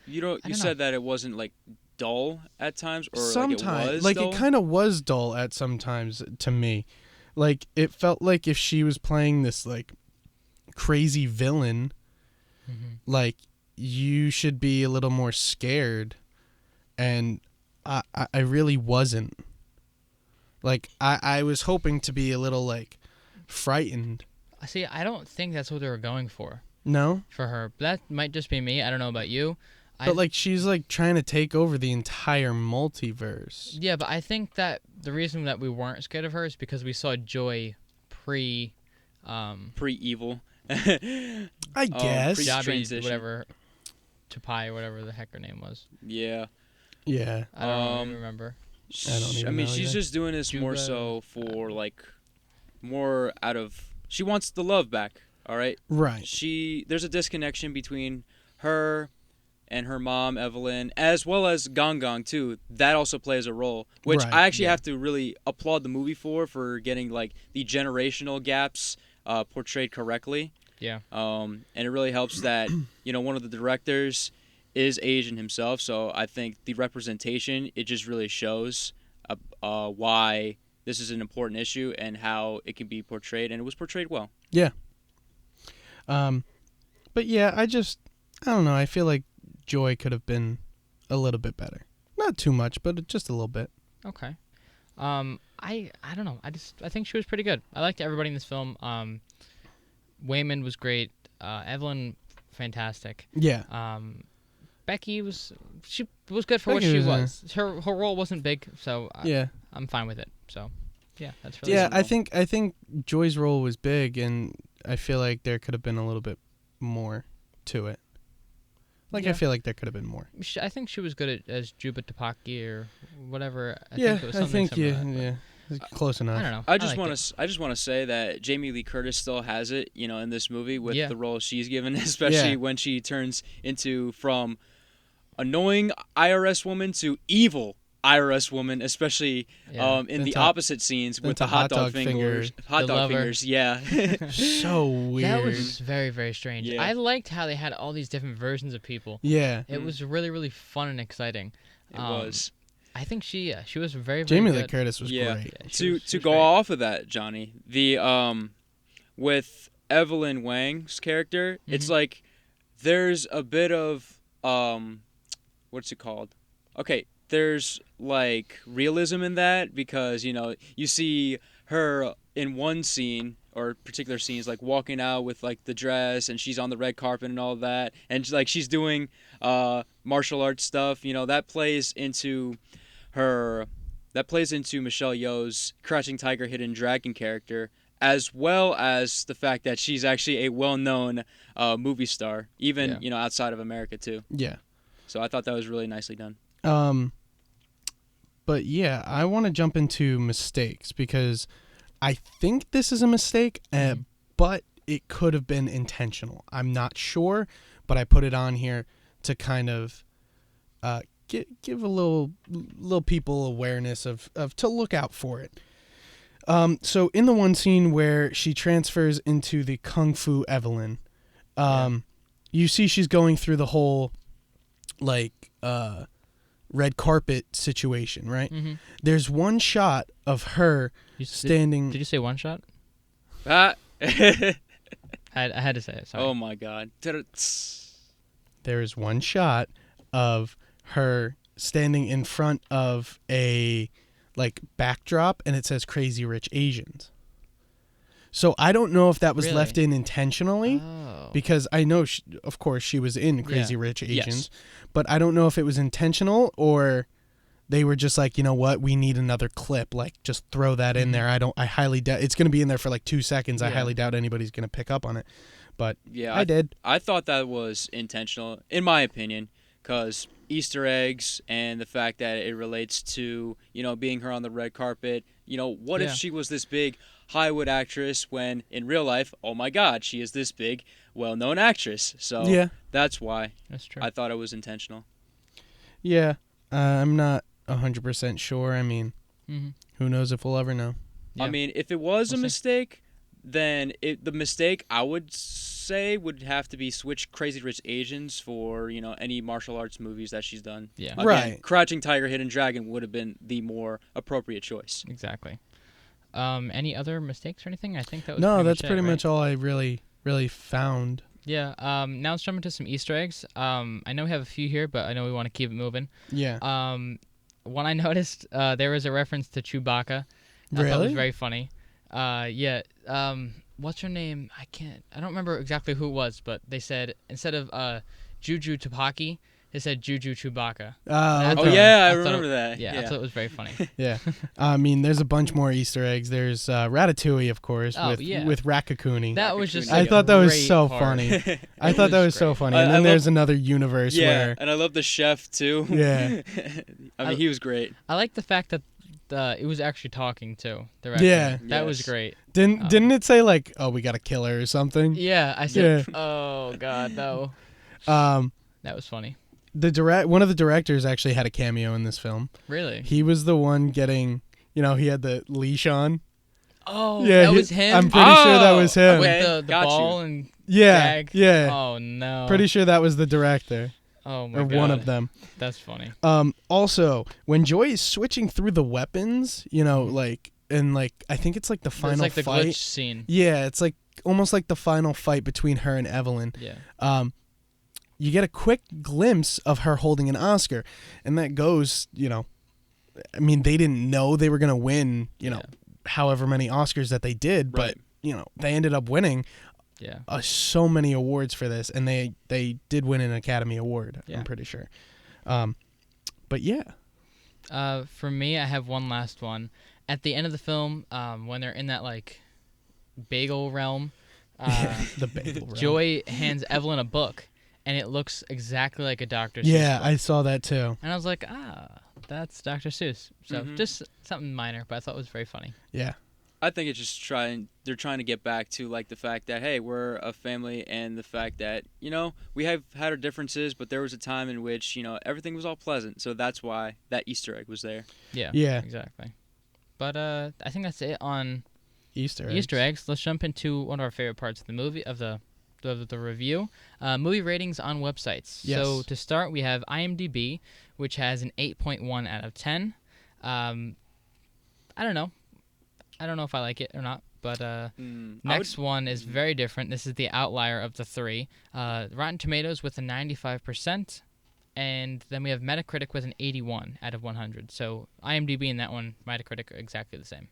You said that it wasn't like dull at times, or Sometimes, like it was dull? it kind of was dull at sometimes to me. Like it felt like if she was playing this like crazy villain, like you should be a little more scared, and I really wasn't. Like I was hoping to be a little like frightened. See, I don't think that's what they were going for. No? For her. That might just be me. I don't know about you. But like she's like trying to take over the entire multiverse. Yeah, but I think that the reason that we weren't scared of her is because we saw Joy pre-evil. I guess. Jabi, whatever, Tapai, whatever the heck her name was. Yeah. Yeah. I don't even remember. I mean, she's just doing this more so for like more out of she wants the love back. All right. Right. There's a disconnection between her and her mom Evelyn, as well as Gong Gong too. That also plays a role, which I actually have to really applaud the movie for getting like the generational gaps portrayed correctly. Yeah. And it really helps that one of the directors is Asian himself, so I think the representation, it just really shows why this is an important issue and how it can be portrayed, and it was portrayed well. Yeah. But yeah, I don't know. I feel like Joy could have been a little bit better. Not too much, but just a little bit. Okay. I don't know. I think she was pretty good. I liked everybody in this film. Waymond was great. Evelyn, fantastic. Yeah. Becky was good for what she was. Her role wasn't big, so I'm fine with it. So yeah, that's really I think Joy's role was big, and I feel like there could have been a little bit more to it. Like I feel like there could have been more. I think she was good as Juba Tapaki or whatever. I think close enough. I don't know. I just want to say that Jamie Lee Curtis still has it, in this movie with the role she's given, especially when she turns into from annoying IRS woman to evil IRS woman, especially in the opposite scenes with the hot dog fingers. Hot dog fingers, yeah. So weird. That was very, very strange. Yeah. I liked how they had all these different versions of people. Yeah. It was really, really fun and exciting. It was. I think she was very, very Jamie good. Lee Curtis was great. Yeah, to go off of that, Johnny, with Evelyn Wang's character, it's like there's a bit of what's it called? Okay, there's like realism in that because you see her in one scene or particular scenes like walking out with like the dress and she's on the red carpet and all that, and like she's doing martial arts stuff. That plays into Michelle Yeoh's Crouching Tiger, Hidden Dragon character, as well as the fact that she's actually a well-known movie star, even outside of America too. Yeah. So I thought that was really nicely done. But yeah, I want to jump into mistakes because I think this is a mistake, but it could have been intentional. I'm not sure, but I put it on here to kind of give a little people awareness of to look out for it. So in the one scene where she transfers into the Kung Fu Evelyn, you see she's going through the whole like red carpet situation, right? Mm-hmm. There's one shot of her standing. Did you say one shot? I had to say it. Sorry. Oh my God. There is one shot of her standing in front of a like backdrop, and it says "Crazy Rich Asians." So I don't know if that was left in intentionally, because I know, of course, she was in Crazy Rich Asians, Yes. but I don't know if it was intentional or they were just like, you know what, we need another clip, like just throw that in there. I highly doubt it's going to be in there for like 2 seconds. I highly doubt anybody's going to pick up on it, but Yeah, I did. I thought that was intentional, in my opinion, because Easter eggs and the fact that it relates to, being her on the red carpet. What if she was this big Hollywood actress when in real life, oh my God, she is this big, well-known actress. So that's why That's true. I thought it was intentional. Yeah, I'm not 100% sure. I mean, who knows if we'll ever know. Yeah. I mean, if it was We'll a see. mistake, then the mistake I would say would have to be switch Crazy Rich Asians for, any martial arts movies that she's done. Yeah. Again, Right. Crouching Tiger, Hidden Dragon would have been the more appropriate choice. Exactly. Any other mistakes or anything? I think that was No, pretty that's much pretty it, right? much all I really found. Yeah. Now let's jump into some Easter eggs. I know we have a few here, but I know we want to keep it moving. Yeah. One I noticed, there was a reference to Chewbacca. I thought it was Really? very funny. What's her name? I don't remember exactly who it was, but they said instead of Juju Tapaki, they said Juju Chewbacca. Oh, Oh, okay. yeah, I I thought remember it- that. Yeah, I thought it was very funny. Yeah. I mean, there's a bunch more Easter eggs. There's Ratatouille, of course, Oh, with yeah. Raccacoonie. That was just. I like, thought a that was great so part. funny. I It thought that was was so great. funny. I And then love- there's another universe Yeah, where and I love the chef, too. Yeah. I mean, he was great. I like the fact that it was actually talking too. The raccoon. Yeah. That was Yes. great. didn't it say like, oh, we gotta kill her or something? Yeah, I said, oh god, no. That was funny. One of the directors actually had a cameo in this film. Really? He was the one getting, he had the leash on. Oh, Yeah, that was him. I'm pretty sure that was him. With Okay, the got you. ball and Yeah, gag. yeah. Oh no. Pretty sure that was the director Oh my or god. one of them. That's funny. Also, when Joy is switching through the weapons, I think it's like the final It's like the fight. glitch scene. Yeah, it's like almost like the final fight between her and Evelyn. Yeah. You get a quick glimpse of her holding an Oscar, and that goes, I mean, they didn't know they were gonna win, however many Oscars that they did, Right. but they ended up winning Yeah. so many awards for this, and they did win an Academy Award. Yeah. I'm pretty sure. But yeah. For me, I have one last one. At the end of the film, when they're in that like bagel realm, The bagel realm. Joy hands Evelyn a book, and it looks exactly like a Dr. Seuss Yeah, book. I saw that too. And I was like, that's Dr. Seuss. So Mhm. just something minor, but I thought it was very funny. Yeah. I think it's just they're trying to get back to like the fact that, hey, we're a family, and the fact that, we have had our differences, but there was a time in which, everything was all pleasant. So that's why that Easter egg was there. Yeah. Yeah. Exactly. But I think that's it on Easter eggs. Easter eggs. Let's jump into one of our favorite parts of the movie, of the review. Movie ratings on websites. Yes. So to start, we have IMDb, which has an 8.1 out of 10. I don't know. I don't know if I like it or not, but next one is very different. This is the outlier of the three. Rotten Tomatoes with a 95%, and then we have Metacritic with an 81 out of 100. So IMDb and that one, Metacritic, are exactly the same.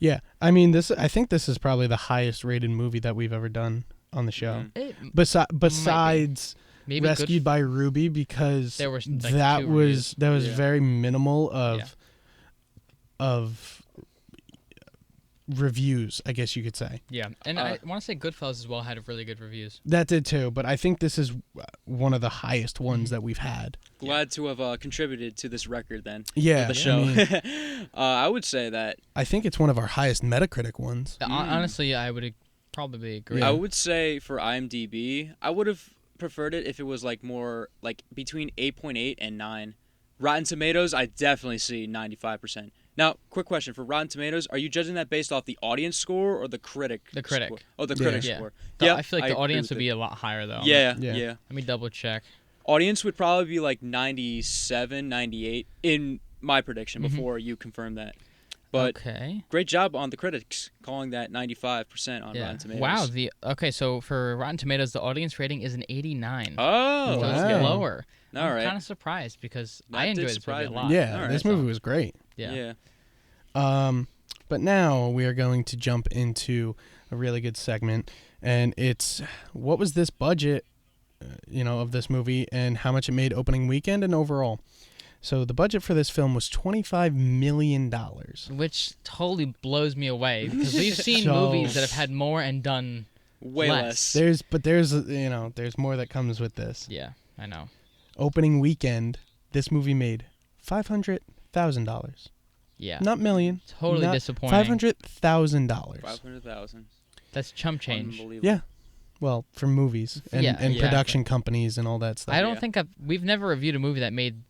Yeah. I mean, I think this is probably the highest rated movie that we've ever done on the show. Mhm. Besides Maybe Rescued by Ruby, because There were, like, that two was Yeah. very minimal Yeah. of reviews, I guess you could say. Yeah, and I want to say Goodfellas as well had really good reviews. That did too, but I think this is one of the highest ones that we've had. Glad to have contributed to this record then. Yeah, The show. I mean, I would say that I think it's one of our highest Metacritic ones. Honestly, I would probably agree. I would say for IMDb, I would have preferred it if it was like more like between 8.8 and 9. Rotten Tomatoes, I definitely see 95%. Now, quick question for Rotten Tomatoes: are you judging that based off the audience score or the critic? The critic. Score? Oh, the Yeah. critic Yeah. score. I feel like the agree audience with would be it. a lot higher though. Yeah, Yeah. yeah. Let me double check. Audience would probably be like 97, 98 in my prediction before you confirm that. But Okay. great job on the critics calling that 95% on Rotten Tomatoes. Wow. So for Rotten Tomatoes, the audience rating is an 89. Oh, So it's Wow. lower. all I'm right. kind of surprised because That I did enjoyed this movie surprise a me. lot. Yeah, All right. this movie was great. Yeah. Yeah. But now we are going to jump into a really good segment. And what was this budget, of this movie and how much it made opening weekend and overall. So the budget for this film was $25 million. Which totally blows me away because we've seen movies that have had more and done way less. There's more that comes with this. Yeah, I know. Opening weekend, this movie made $500,000. Yeah. Not million. Totally disappointing. $500,000. $500,000. That's chump change. Unbelievable. Yeah. Well, for movies and production companies and all that stuff. I don't think we've never reviewed a movie that made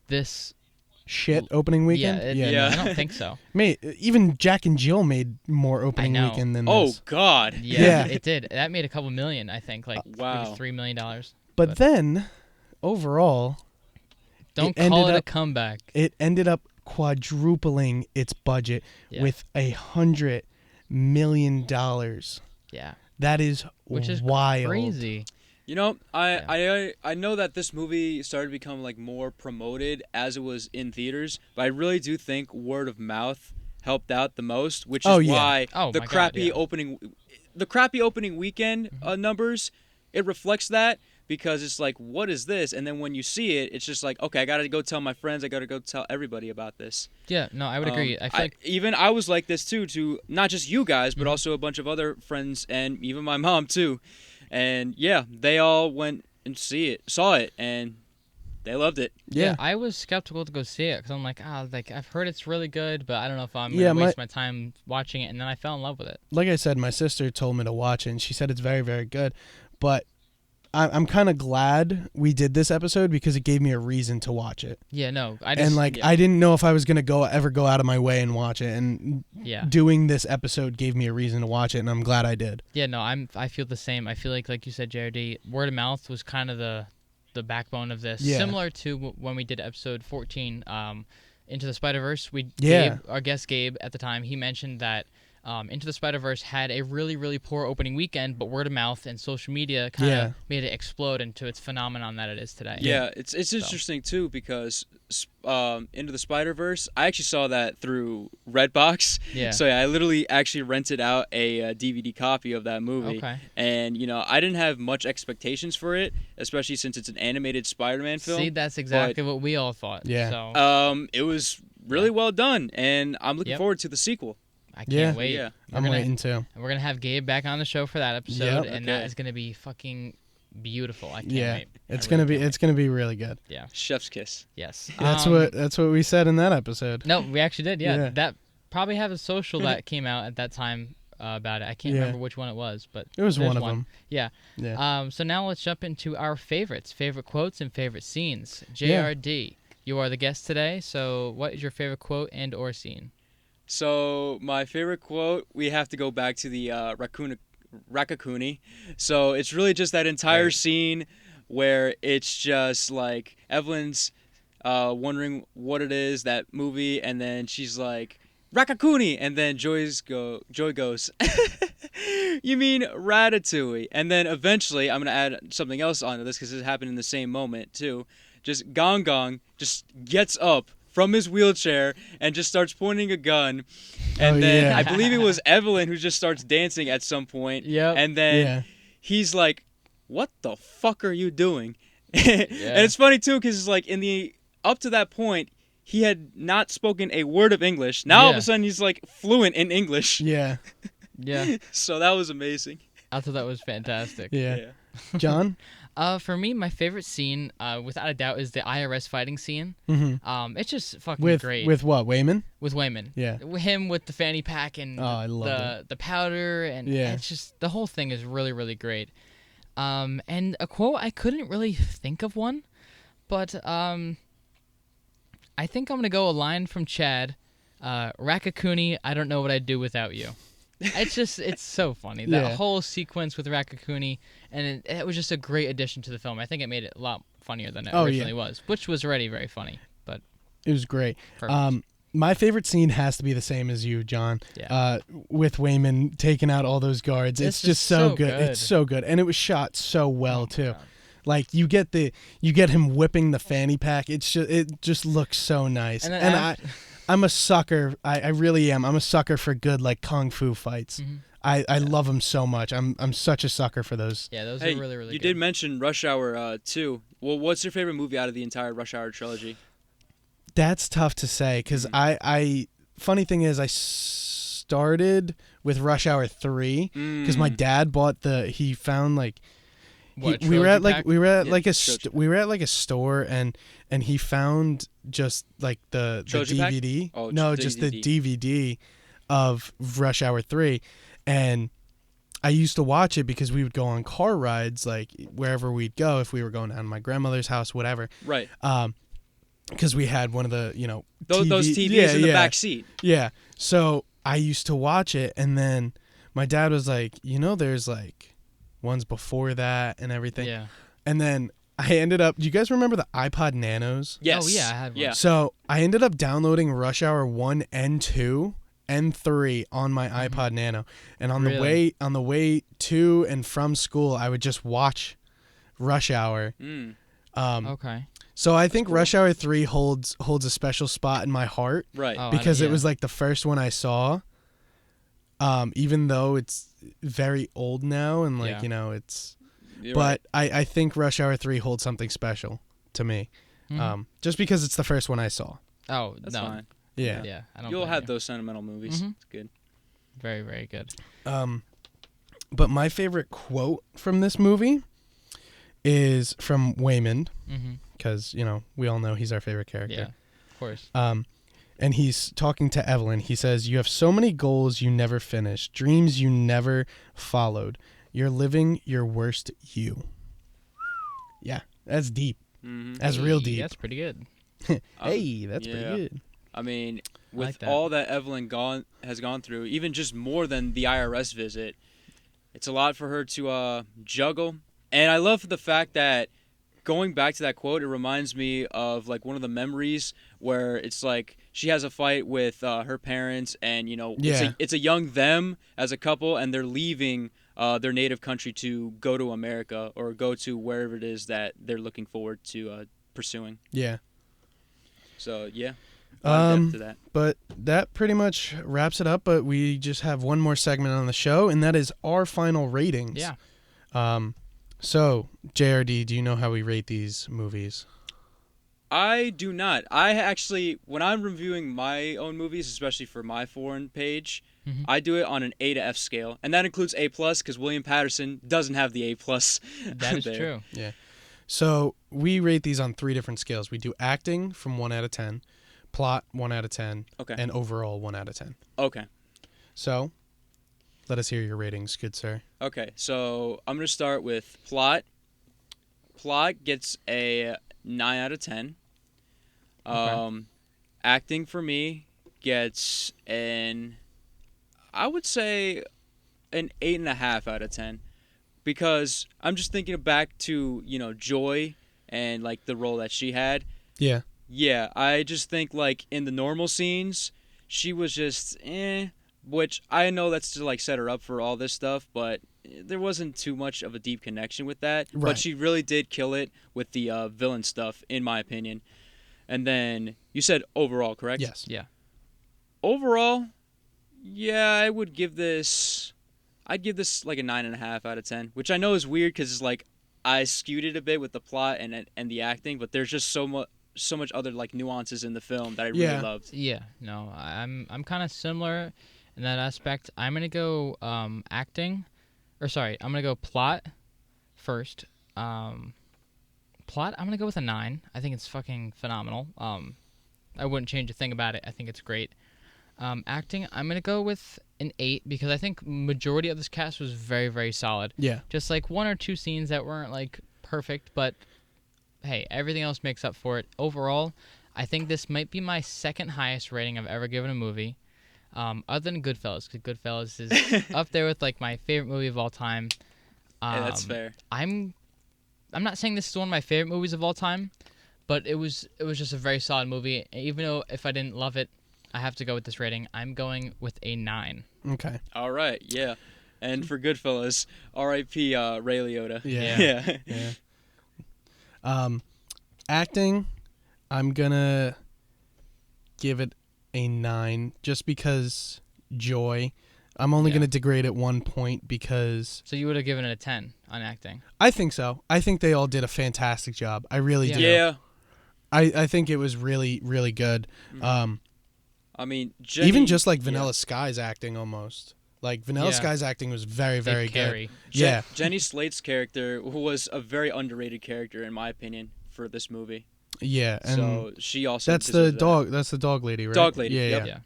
this shit opening weekend. Yeah, I don't think so. Even Jack and Jill made more opening weekend than this. Oh God. Yeah, it did. That made a couple million, I think, like wow. $3 million. But then, overall, don't call it a comeback. It ended up quadrupling its budget with $100 million. Yeah. That is Which is wild. Crazy. You know, I know that this movie started to become like more promoted as it was in theaters, but I really do think word of mouth helped out the most, which is why the crappy opening weekend numbers, it reflects that, because it's like, what is this? And then when you see it, it's just like, okay, I got to go tell my friends, I got to go tell everybody about this. Yeah, no, I would agree. I feel like even I was like this too, to not just you guys, but also a bunch of other friends and even my mom too. And yeah, they all went and saw it, and they loved it. Yeah, I was skeptical to go see it because I'm like, I've heard it's really good, but I don't know if I'm gonna waste my time watching it. And then I fell in love with it. Like I said, my sister told me to watch it, and she said it's very, very good. But I'm kind of glad we did this episode because it gave me a reason to watch it. Yeah, no, I didn't know if I was gonna ever go out of my way and watch it, and doing this episode gave me a reason to watch it, and I'm glad I did. Yeah, no, I feel the same. I feel like you said, JRD, word of mouth was kind of the backbone of this. Yeah. Similar to when we did episode 14, Into the Spider-Verse. Our guest Gabe at the time, he mentioned that Into the Spider-Verse had a really, really poor opening weekend, but word of mouth and social media kind of made it explode into its phenomenon that it is today. Yeah, it's interesting too, because Into the Spider-Verse, I actually saw that through Redbox. Yeah. So I literally actually rented out a DVD copy of that movie. Okay. And I didn't have much expectations for it, especially since it's an animated Spider-Man film. See, that's exactly what we all thought. Yeah. So. It was really well done, and I'm looking forward to the sequel. I can't wait. Yeah. I'm waiting too. We're going to have Gabe back on the show for that episode, and that is going to be fucking beautiful. I can't wait. It's going to be really good. Yeah. Chef's kiss. Yes. That's what we said in that episode. No, we actually did. Yeah. That probably have a social that came out at that time about it. I can't remember which one it was, but it was one of them. Yeah. So now let's jump into our favorites, favorite quotes and favorite scenes. JRD, you are the guest today, so what is your favorite quote and or scene? So my favorite quote, we have to go back to the Rakakuni. So it's really just that entire scene where it's just like Evelyn's wondering what it is, that movie, and then she's like, Rakakuni, and then Joy goes, you mean Ratatouille? And then eventually, I'm going to add something else onto this because it happened in the same moment too. Just Gong Gong just gets up from his wheelchair and just starts pointing a gun. And then I believe it was Evelyn who just starts dancing at some point. Yep. And then he's like, what the fuck are you doing? And it's funny too, because it's like up to that point, he had not spoken a word of English. Now all of a sudden he's like fluent in English. Yeah. Yeah. So that was amazing. I thought that was fantastic. Yeah. John? For me, my favorite scene, without a doubt, is the IRS fighting scene. Mm-hmm. It's just fucking great. With what, Waymond? With Waymond. Yeah. Him with the fanny pack and the powder, and it's just, the whole thing is really, really great. And a quote, I couldn't really think of one, but I think I'm going to go a line from Chad. Rakakuni, I don't know what I'd do without you. It's so funny. That whole sequence with Rakakuni, and it was just a great addition to the film. I think it made it a lot funnier than it originally was, which was already very funny, but it was great. Perfect. My favorite scene has to be the same as you, John. Yeah. With Waymond taking out all those guards. It's just so good. It's so good, and it was shot so well too. God. Like you get him whipping the fanny pack. It just looks so nice. And I'm a sucker. I really am. I'm a sucker for good like kung fu fights. Mm-hmm. I love them so much. I'm such a sucker for those. Yeah, those Hey, are really, really you good. did mention Rush Hour 2. Well, what's your favorite movie out of the entire Rush Hour trilogy? That's tough to say because I funny thing is I started with Rush Hour 3 because my dad bought he found like What, we were at trilogy pack? we were at Yeah, like trilogy we were at like a store and he found just like the Trilogy pack? DVD. Oh, No, the just the DVD. DVD of Rush Hour 3, and I used to watch it because we would go on car rides like wherever we'd go, if we were going down to my grandmother's house, whatever. Right. Because we had one of the Those TVs in the back seat. Yeah. So I used to watch it, and then my dad was like, there's like ones before that and everything. Yeah. And then I ended up. Do you guys remember the iPod Nanos? Yes. Oh, yeah, I had one. Yeah. So I ended up downloading Rush Hour 1 and 2 and 3 on my iPod Nano, and on the way to and from school, I would just watch Rush Hour. Okay. So I think Rush Hour 3 holds a special spot in my heart, Right. Oh, because it yeah. was like the first one I saw. Even though it's very old now and like Yeah. it's, You're but right. I think Rush Hour 3 holds something special to me, just because it's the first one I saw. Oh, That's no. fine. Yeah. Yeah, I don't You'll blame have you. those sentimental movies. Mhm. It's good. Very, very good. But my favorite quote from this movie is from Waymond, Mm-hmm. because we all know he's our favorite character. Yeah, of course. And he's talking to Evelyn. He says, "You have so many goals you never finished, dreams you never followed. You're living your worst you." Yeah, that's deep. Mm-hmm. That's real Hey, deep. That's pretty good. Hey, that's yeah. pretty good. I mean, I with like that. all that Evelyn has gone through, even just more than the IRS visit, it's a lot for her to juggle. And I love the fact that, going back to that quote, it reminds me of like one of the memories where it's like she has a fight with her parents, and Yeah. it's a young them as a couple, and they're leaving their native country to go to America or go to wherever it is that they're looking forward to pursuing. Yeah. So yeah, a lot of depth to that. But that pretty much wraps it up. But we just have one more segment on the show, and that is our final ratings. Yeah. So, JRD, do you know how we rate these movies? I do not. I actually, when I'm reviewing my own movies, especially for my foreign page, Mhm. I do it on an A to F scale, and that includes A plus because William Patterson doesn't have the A plus. That is there. true. Yeah. So we rate these on 3 different scales. We do acting from 1 out of 10, plot 1 out of 10, Okay. and overall 1 out of 10. Okay. So let us hear your ratings, good sir. Okay. So I'm gonna start with plot. Plot gets a 9 out of 10. Acting for me gets I would say an 8.5 out of 10, because I'm just thinking back to Joy and like the role that she had. Yeah. Yeah, I just think like in the normal scenes, she was just which I know that's to like set her up for all this stuff, but there wasn't too much of a deep connection with that. Right. But she really did kill it with the villain stuff, in my opinion. And then you said overall, correct? Yes. Yeah. Overall, yeah, I'd give this like a 9.5 out of 10, which I know is weird because it's like I skewed it a bit with the plot and the acting, but there's just so much other like nuances in the film that I really loved. Yeah. No, I'm kind of similar in that aspect. I'm gonna go acting, or sorry, I'm gonna go plot first. Plot, I'm gonna go with a 9. I think it's fucking phenomenal. I wouldn't change a thing about it. I think it's great. Acting, I'm gonna go with an 8 because I think majority of this cast was very, very solid. Yeah. Just like 1 or 2 scenes that weren't like perfect, but hey, everything else makes up for it. Overall, I think this might be my second highest rating I've ever given a movie, other than Goodfellas, because Goodfellas is up there with like my favorite movie of all time. Yeah, that's fair. I'm not saying this is one of my favorite movies of all time, but it was just a very solid movie. Even though if I didn't love it, I have to go with this rating. I'm going with a 9. Okay. All right, yeah. And for Goodfellas, R.I.P. Ray Liotta. Yeah. Yeah. Yeah. Acting, I'm gonna give it a 9 just because Joy. I'm only Yeah. going to degrade it 1 point because So you would have given it a 10 on acting. I think so. I think they all did a fantastic job. I really Yeah. do. Yeah. I think it was really, really good. I mean, Jenny, Even just like Vanilla Sky's acting almost. Like Vanilla Yeah. Sky's acting was very, very good. Carrie. Yeah. Jenny Slate's character was a very underrated character in my opinion for this movie. Yeah. And So she also that's the deserves that. dog. That's the dog lady, right? Dog lady, Yeah, yep. yeah.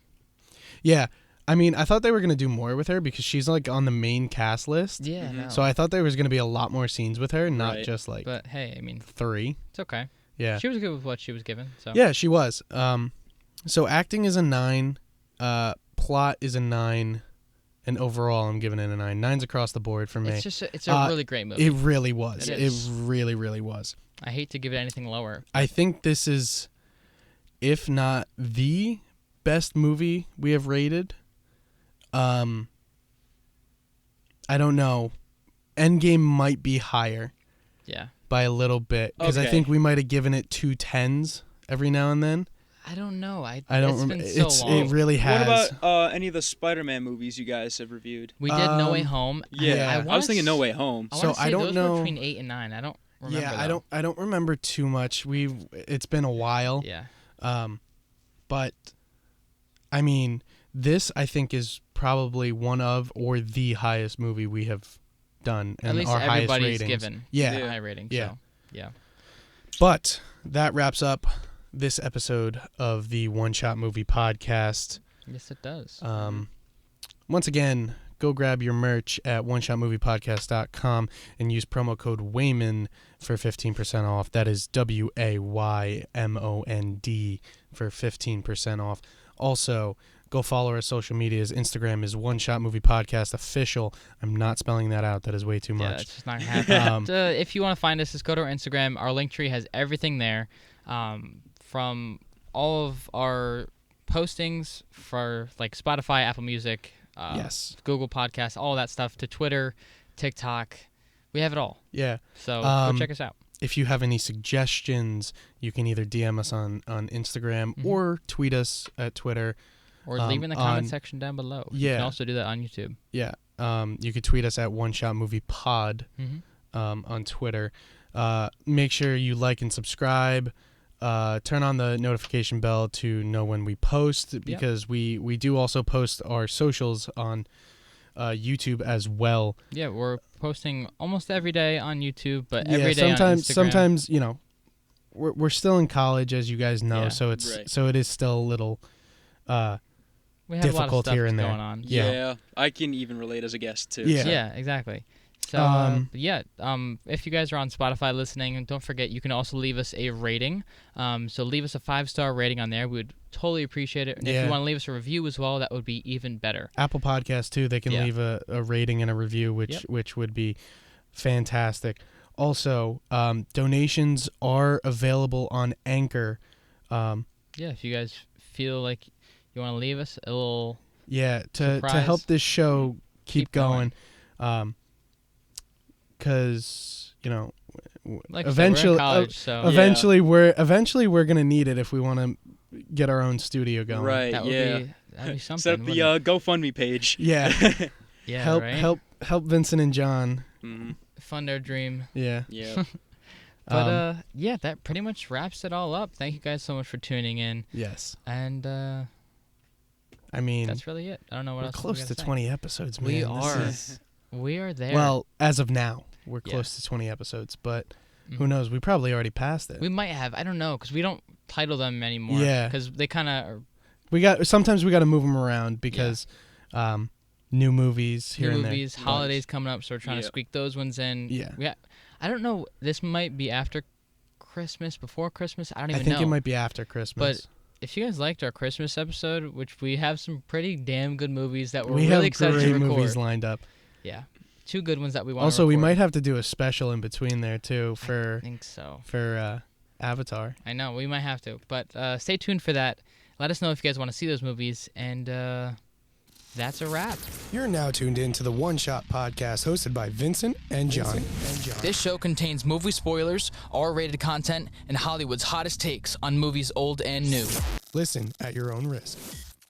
Yeah. I mean, I thought they were going to do more with her because she's like on the main cast list. Yeah. Mhm. No. So I thought there was going to be a lot more scenes with her, not Right. just like But hey, I mean, 3. it's okay. Yeah. She was good with what she was given. So Yeah, she was. So acting is a 9, plot is a 9, and overall I'm giving it a 9. 9's across the board for me. it's just it's a really great movie. It really was. It It is. really, really was. I hate to give it anything lower. I think this is, if not the best movie we have rated. I don't know. Endgame might be higher Yeah. by a little bit because I Okay. think we might have given it 2 10s every now and then. I don't know. I don't It's remember. been so long. It really has. What about any of the Spider-Man movies you guys have reviewed? We did No Way Um, Home. yeah. I was thinking No Way Home. I So wanna say I don't those know- were between 8 and 9. I don't remember. Yeah, though. I don't remember too much. It's been a while. Yeah. But I mean, this I think is probably one of or the highest movie we have done and At least our highest everybody's ratings. given Yeah. a high rating. Yeah. So, yeah. But that wraps up this episode of the One Shot Movie Podcast. Yes, it does. Once again, go grab your merch at oneshotmoviepodcast.com and use promo code Waymond for 15% off. That is WAYMOND for 15% off. Also, go follow our social medias. Instagram is One Shot Movie Podcast Official. I'm not spelling that out. That is way too Yeah, much. it's just not happening. If you want to find us, just go to our Instagram. Our link tree has everything there, from all of our postings for like Spotify, Apple Music, Yes. Google Podcasts, all that stuff, to Twitter, TikTok. We have it all. Yeah. So go check us out. If you have any suggestions, you can either DM us on Instagram or tweet us at Twitter. Or leave in the comment on- section down below. You Yeah. can also do that on YouTube. Yeah. You could tweet us at One Shot Movie Pod on Twitter. Make sure you like and subscribe. Turn on the notification bell to know when we post because we do also post our socials on YouTube as well. Yeah, we're posting almost every day on YouTube, but every day sometimes on Instagram. sometimes we're still in college, as you guys know, Yeah. so it is still a little we have a lot of difficult stuff here and there. going on. Yeah. I can even relate as a guest too. Yeah. so. Yeah, exactly. So, if you guys are on Spotify listening, don't forget you can also leave us a rating. So leave us a 5-star rating on there. We would totally appreciate it. And if Yeah. you want to leave us a review as well, that would be even better. Apple Podcasts too. They can Yeah. leave a rating and a review, which would be fantastic. Also, donations are available on Anchor. Yeah, if you guys feel like you want to leave us a little, To Surprise. help this show keep going. going. Because like I said, we're in eventually, college, so eventually we're gonna need it if we want to get our own studio going. Right. that would yeah. that'd be something. Set up the wouldn't GoFundMe page. Yeah. it? Yeah, help right? help Vincent and John. Mhm. Fund our dream. Yeah. Yeah. But that pretty much wraps it all up. Thank you guys so much for tuning in, Yes. and I mean, that's really it. I don't know what we're else close we to gotta say. 20 episodes, man. We This are. is- We are there. well, as of now, we're Yeah. close to 20 episodes, but who Mhm. knows? We probably already passed it. We might have. I don't know, because we don't title them anymore. Yeah. Because they kind of Sometimes we got to move them around because new movies here new and there. movies, holidays coming up, so we're trying to Yeah. squeak those ones in. Yeah. I don't know. This might be after Christmas, before Christmas. I don't I even think know. it might be after Christmas. If you guys liked our Christmas episode, which we have some pretty damn good movies that we're we really have excited great to record. movies lined up. Yeah, 2 good ones that we want. Also, to we record. might have to do a special in between there too I for think so. Avatar. I know we might have to, but stay tuned for that. Let us know if you guys want to see those movies, and that's a wrap. You're now tuned in to the One Shot Podcast hosted by Vincent and Jonny. This show contains movie spoilers, R-rated content, and Hollywood's hottest takes on movies old and new. Listen at your own risk.